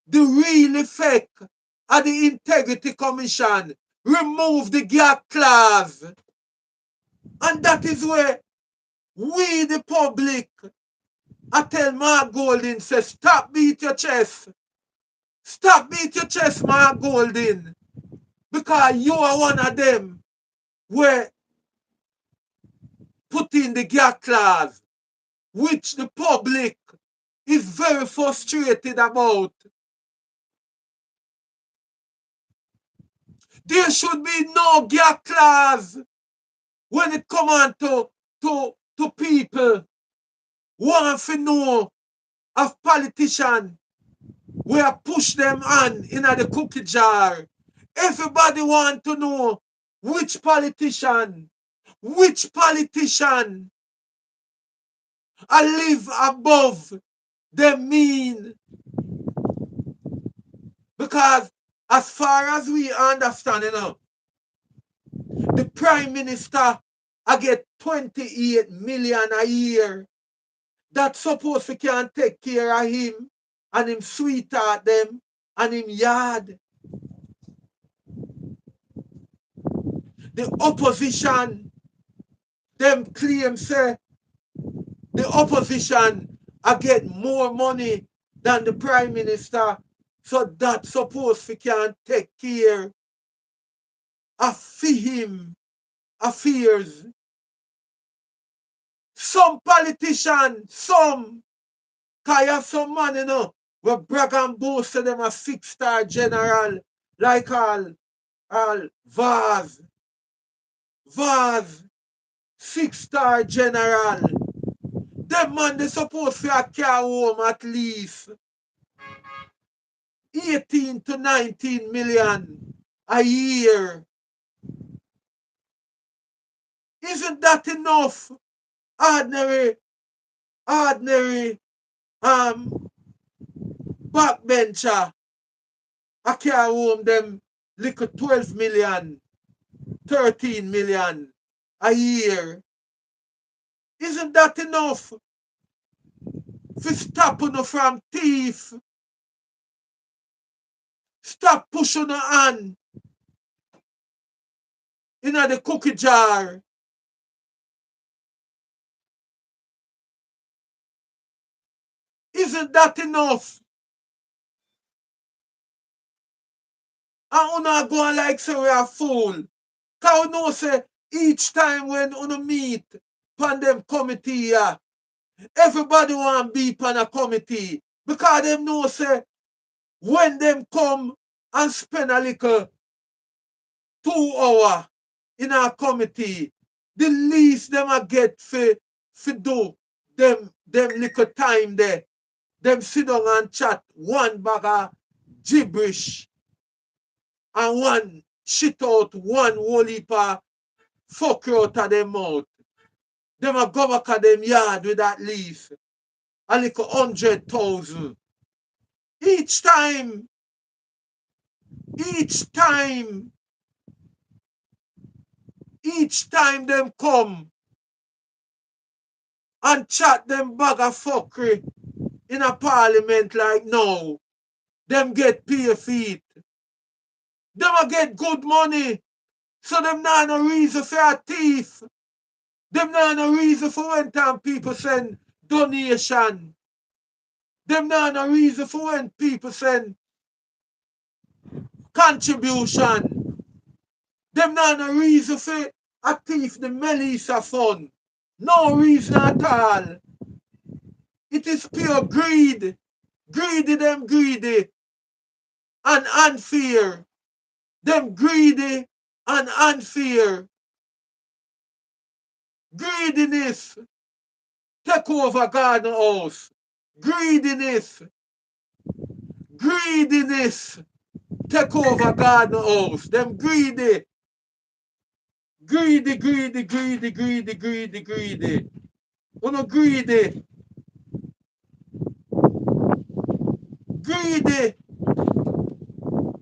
the real effect of the Integrity Commission. Remove the gap clause. And that is where we, the public, I tell Mark Golding, say, stop beat your chest. Stop beat your chest, Mark Golding. Because you are one of them where put in the gap clause, which the public is very frustrated about. There should be no gap clause when it comes on to people want to know of politicians. We have pushed them on in the cookie jar. Everybody want to know which politician I live above the mean. Because as far as we understand, the prime minister I get 28 million a year. That suppose we can take care of him and him sweetheart them and him yard. The opposition, them claim say the opposition I get more money than the prime minister. So that suppose we can take care of him affairs. Some politician, cause you have some man, we brag and boast to them a 6-star general, like all Vaz, 6-star general. Them man, they supposed to carry home at least 18 to 19 million a year. Isn't that enough? Ordinary backbencher, I carry home them little 12 million, 13 million a year. Isn't that enough to stop you from thief? Stop pushing your hand in the cookie jar. Isn't that enough? And you not going like say we are fool. Cause you know say each time when you meet pan them committee, everybody want be pan a committee. Because them know say when them come and spend a little 2 hours in a committee, the least them a get for do them little time there. Them sit down and chat one bag of gibberish and one shit out one whole heap of fuck out of them mouth. Them a go back at them yard with that leaf. A little 100,000. Each time, each time, each time them come and chat them bag of fuckery in a parliament like now, them get pay feet. Them a get good money. So them not no reason for a thief. Them not no reason for when time people send donation. Them not no reason for when people send contribution. Them not no reason for a thief the Melissa fund. No reason at all. It is pure greed. Greedy them greedy and unfair. Them greedy and unfair. Greediness take over garden house. Greediness. Greediness take over garden house. Them greedy. Greedy, greedy, greedy, greedy, greedy, greedy. Uno greedy. Greedy.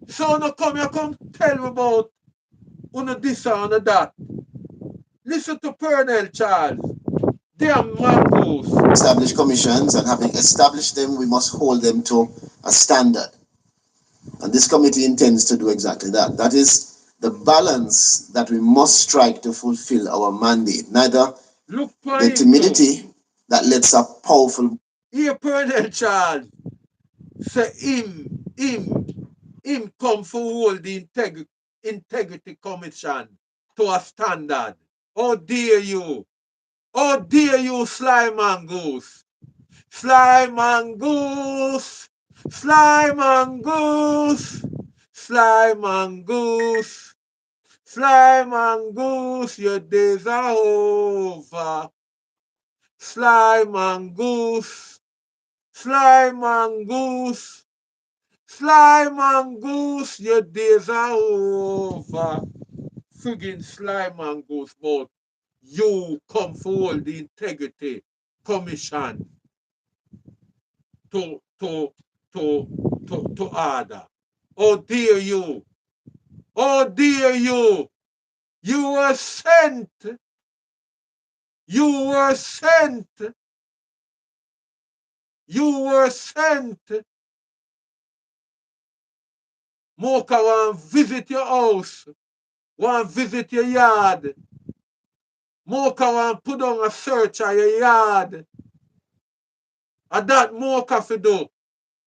So uno come here come tell me about uno this and uno that. Listen to Pearnel, Charles. They are mangoes. Established commissions, and having established them, we must hold them to a standard. And this committee intends to do exactly that. That is the balance that we must strike to fulfill our mandate. Neither Look the timidity that lets a powerful. Here, Pearnel, Charles. Say him come for hold the integrity commission to a standard. How dare you? How dare you, Sly Mongoose? Sly Mongoose! Sly Mongoose! Sly Mongoose! Sly Mongoose, your days are over. Sly Mongoose! Sly Mongoose, Sly Mongoose, your days are over. Friggin' Sly Mongoose, but you come for hold the integrity commission to to to order. Oh dear you, oh dear you, you were sent, you were sent, you were sent. Mocha want visit your house, want visit your yard. Mocha want put on a search at your yard. And that Mocha fi do,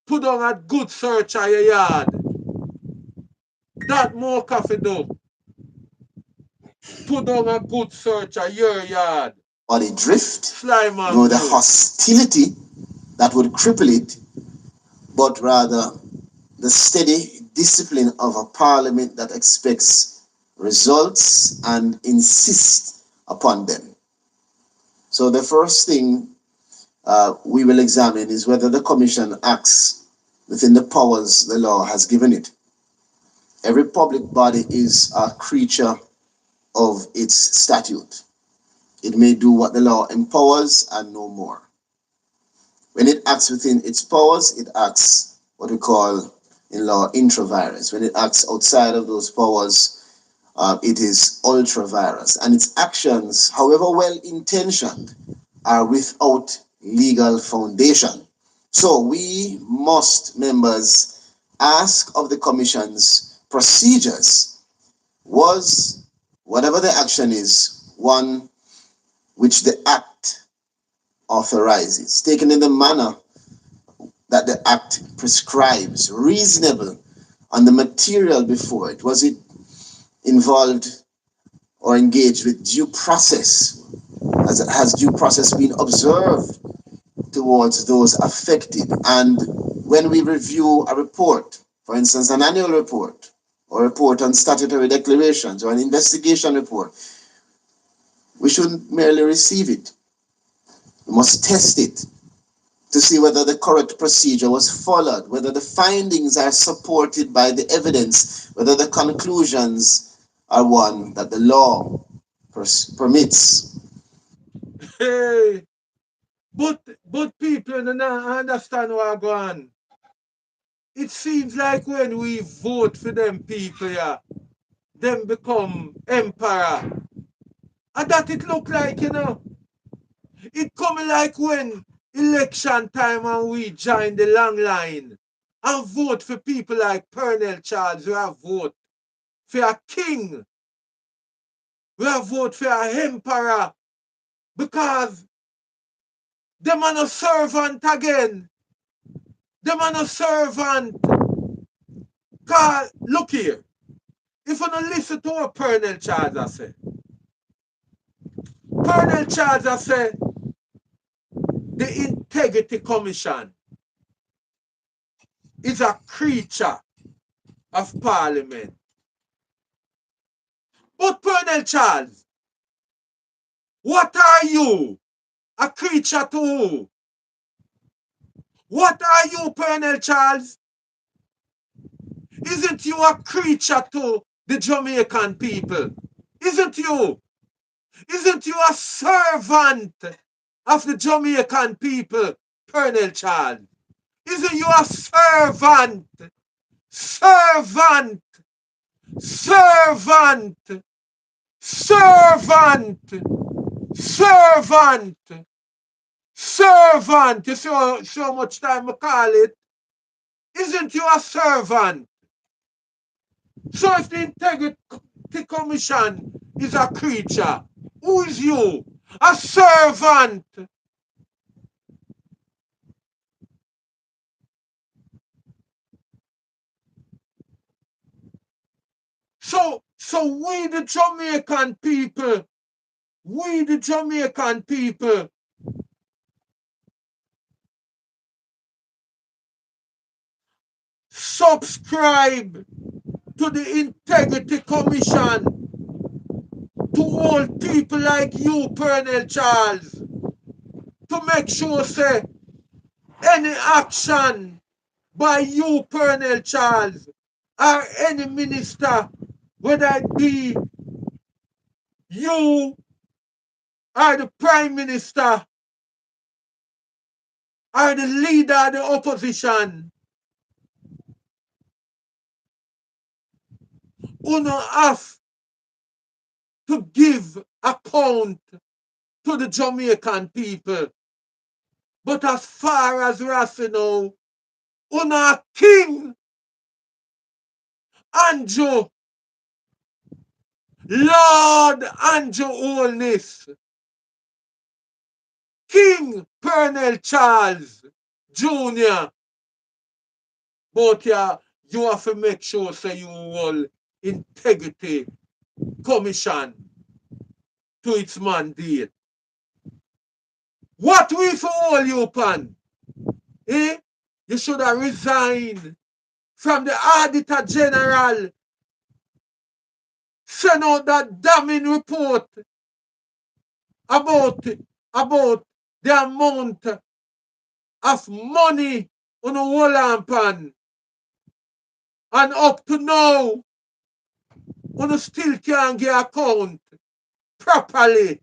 put on a good search at your yard. That Mocha fi do, put on a good search at your yard. Or the drift, Sly nor the Mongoose. hostility that would cripple it, but rather the steady discipline of a parliament that expects results and insists upon them. So the first thing we will examine is whether the commission acts within the powers the law has given it. Every public body is a creature of its statute. It may do what the law empowers and no more. When it acts within its powers, it acts what we call in law intravirus. When it acts outside of those powers, it is ultravirus. And its actions, however well intentioned, are without legal foundation. So we must, members, ask of the Commission's procedures, was whatever the action is, one which the Act authorizes, taken in the manner that the Act prescribes, reasonable on the material before it? Was it involved or engaged with due process? Has due process been observed towards those affected? And when we review a report, for instance, an annual report, or a report on statutory declarations, or an investigation report, we shouldn't merely receive it. We must test it to see whether the correct procedure was followed, whether the findings are supported by the evidence, whether the conclusions are one that the law permits. Hey, but people don't understand what go on. It seems like when we vote for them people, yeah, them become emperor. And that it look like, it come like when election time and we join the long line and vote for people like Pearnel Charles, we have vote for a king, we have vote for a emperor, because them are no servant again. Them are no servant. Cause look here, if you don't listen to what Pearnel Charles I say, Pearnel Charles I say the Integrity Commission is a creature of Parliament. But Pearnel Charles, what are you? A creature to who? What are you, Pearnel Charles? Isn't you a creature to the Jamaican people? Isn't you? Isn't you a servant of the Jamaican people, Pearnel Charles? Isn't you a servant? Servant! Servant! Servant! Servant! Servant! You see how much time I call it? Isn't you a servant? So if the Integrity Commission is a creature, who is you? A servant! So we the Jamaican people, subscribe to the Integrity Commission to hold people like you, Pearnel Charles, to make sure, say, any action by you, Pearnel Charles, or any minister, whether it be you or the Prime Minister or the leader of the opposition, who not have to give account to the Jamaican people. But as far as Rossi know, una King Andrew, Lord Andrew Holness, King Pearnel Charles Jr. But you have to make sure say you will integrity commission to its mandate. What we for all you pan? Eh? You should have resigned from the Auditor General. Send out that damning report about about the amount of money on a wall pan. And up to now, on still can't get account properly.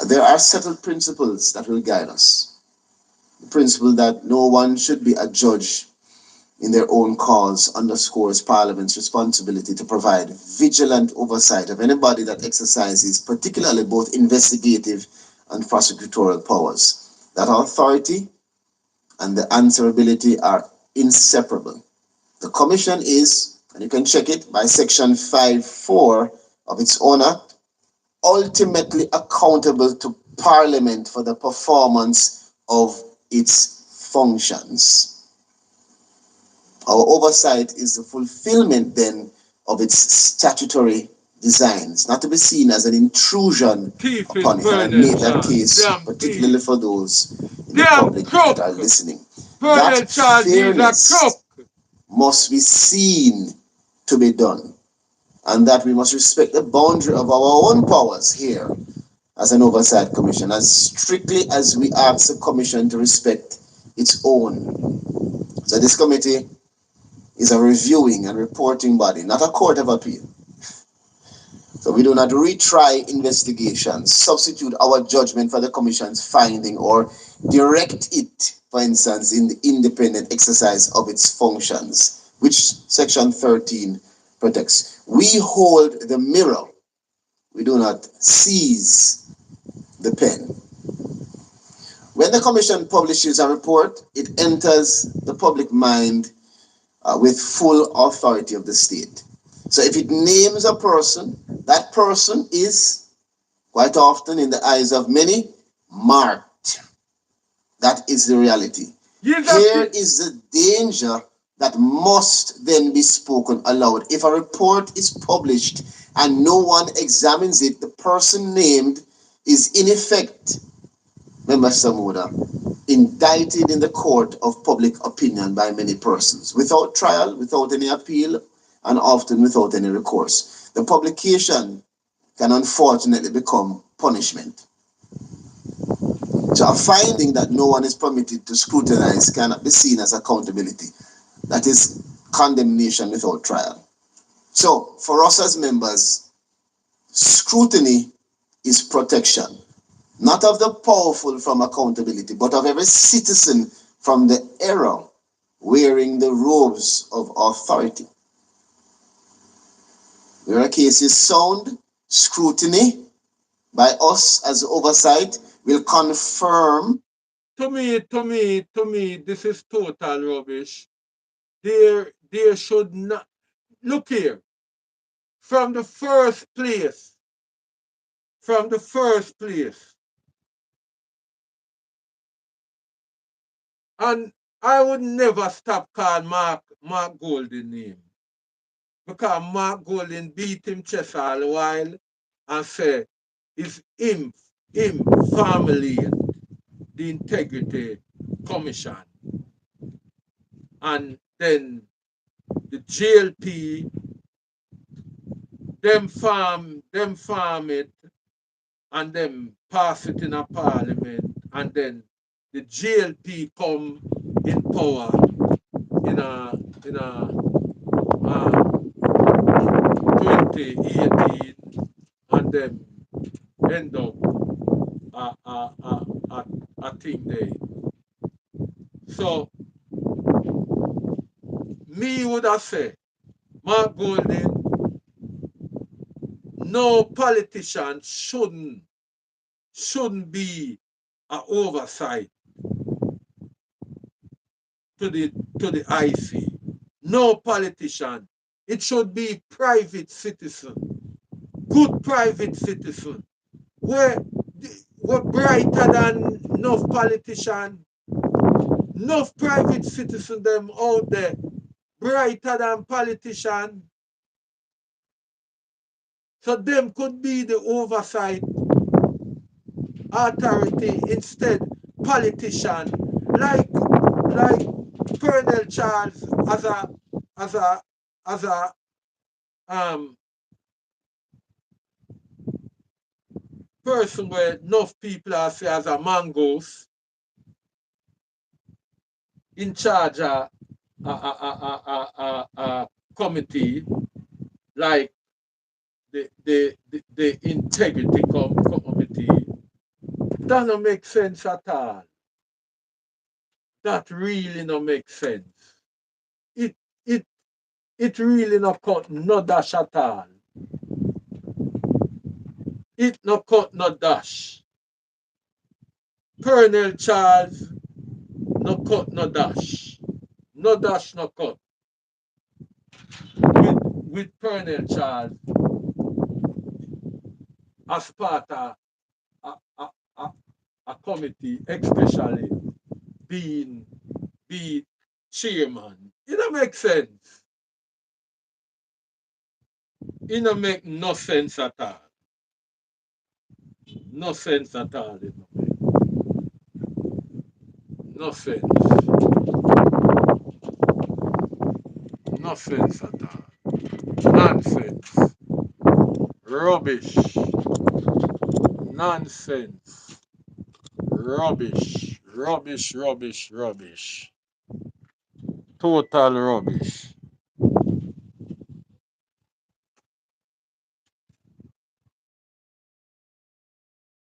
There are settled principles that will guide us. The principle that no one should be a judge in their own cause underscores Parliament's responsibility to provide vigilant oversight of anybody that exercises particularly both investigative and prosecutorial powers. That authority and the answerability are inseparable. The Commission is, and you can check it by Section 5.4 of its own act, ultimately accountable to Parliament for the performance of its functions. Our oversight is the fulfillment then of its statutory designs, not to be seen as an intrusion Thief is upon it. And I've Pearnel made that Charles. case Damn thief. particularly for those in the Damn public that crook. are listening. Pearnel That Charles is a crook. fairness must be seen to be done, and that we must respect the boundary of our own powers here as an oversight commission as strictly as we ask the commission to respect its own. So this committee is a reviewing and reporting body, not a court of appeal. So we do not retry investigations, substitute our judgment for the commission's finding, or direct it, for instance, in the independent exercise of its functions, which Section 13 protects. We hold the mirror. We do not seize the pen. When the commission publishes a report, it enters the public mind with full authority of the state. So if it names a person, that person is quite often in the eyes of many marked. That is the reality. Here is the danger that must then be spoken aloud. If a report is published and no one examines it, the person named is in effect, Member Samuda, indicted in the court of public opinion by many persons, without trial, without any appeal, and often without any recourse. The publication can unfortunately become punishment. So a finding that no one is permitted to scrutinize cannot be seen as accountability. That is condemnation without trial. So for us as members, scrutiny is protection, not of the powerful from accountability, but of every citizen from the error wearing the robes of authority. Where a case is sound, scrutiny by us as oversight will confirm. To me, this is total rubbish. There should not, look here, from the first place, from the first place. And I would never stop calling Mark Golden name. Because Mark Golden beat him chest all the while and say it's him family, the integrity commission. And then the GLP, them farm it and them pass it in a parliament, and then the GLP come in power in a 2018, and them end up a thing there. So me would have said, Mark Golden, no politician shouldn't be an oversight to the IC. No politician. It should be private citizen, good private citizen. We're brighter than enough politician, enough private citizen them out there, brighter than politician. So them could be the oversight authority instead politician, like Pearnel Charles as a as a um person where enough people are say as a mongoose in charge of a committee like the integrity committee. That don't make sense at all. That really don't make sense. It it it really not cut no dash at all. It no cut no dash. Pearnel Charles no cut no dash. No dash no cut. With Pearnel Charles as part of a, a, a, a committee, especially being be chairman. It don't make sense. It don't make no sense at all. No sense at all. It don't make no sense. No sense at all. Nonsense. Rubbish. Nonsense. Rubbish. Rubbish, rubbish, rubbish. Total rubbish.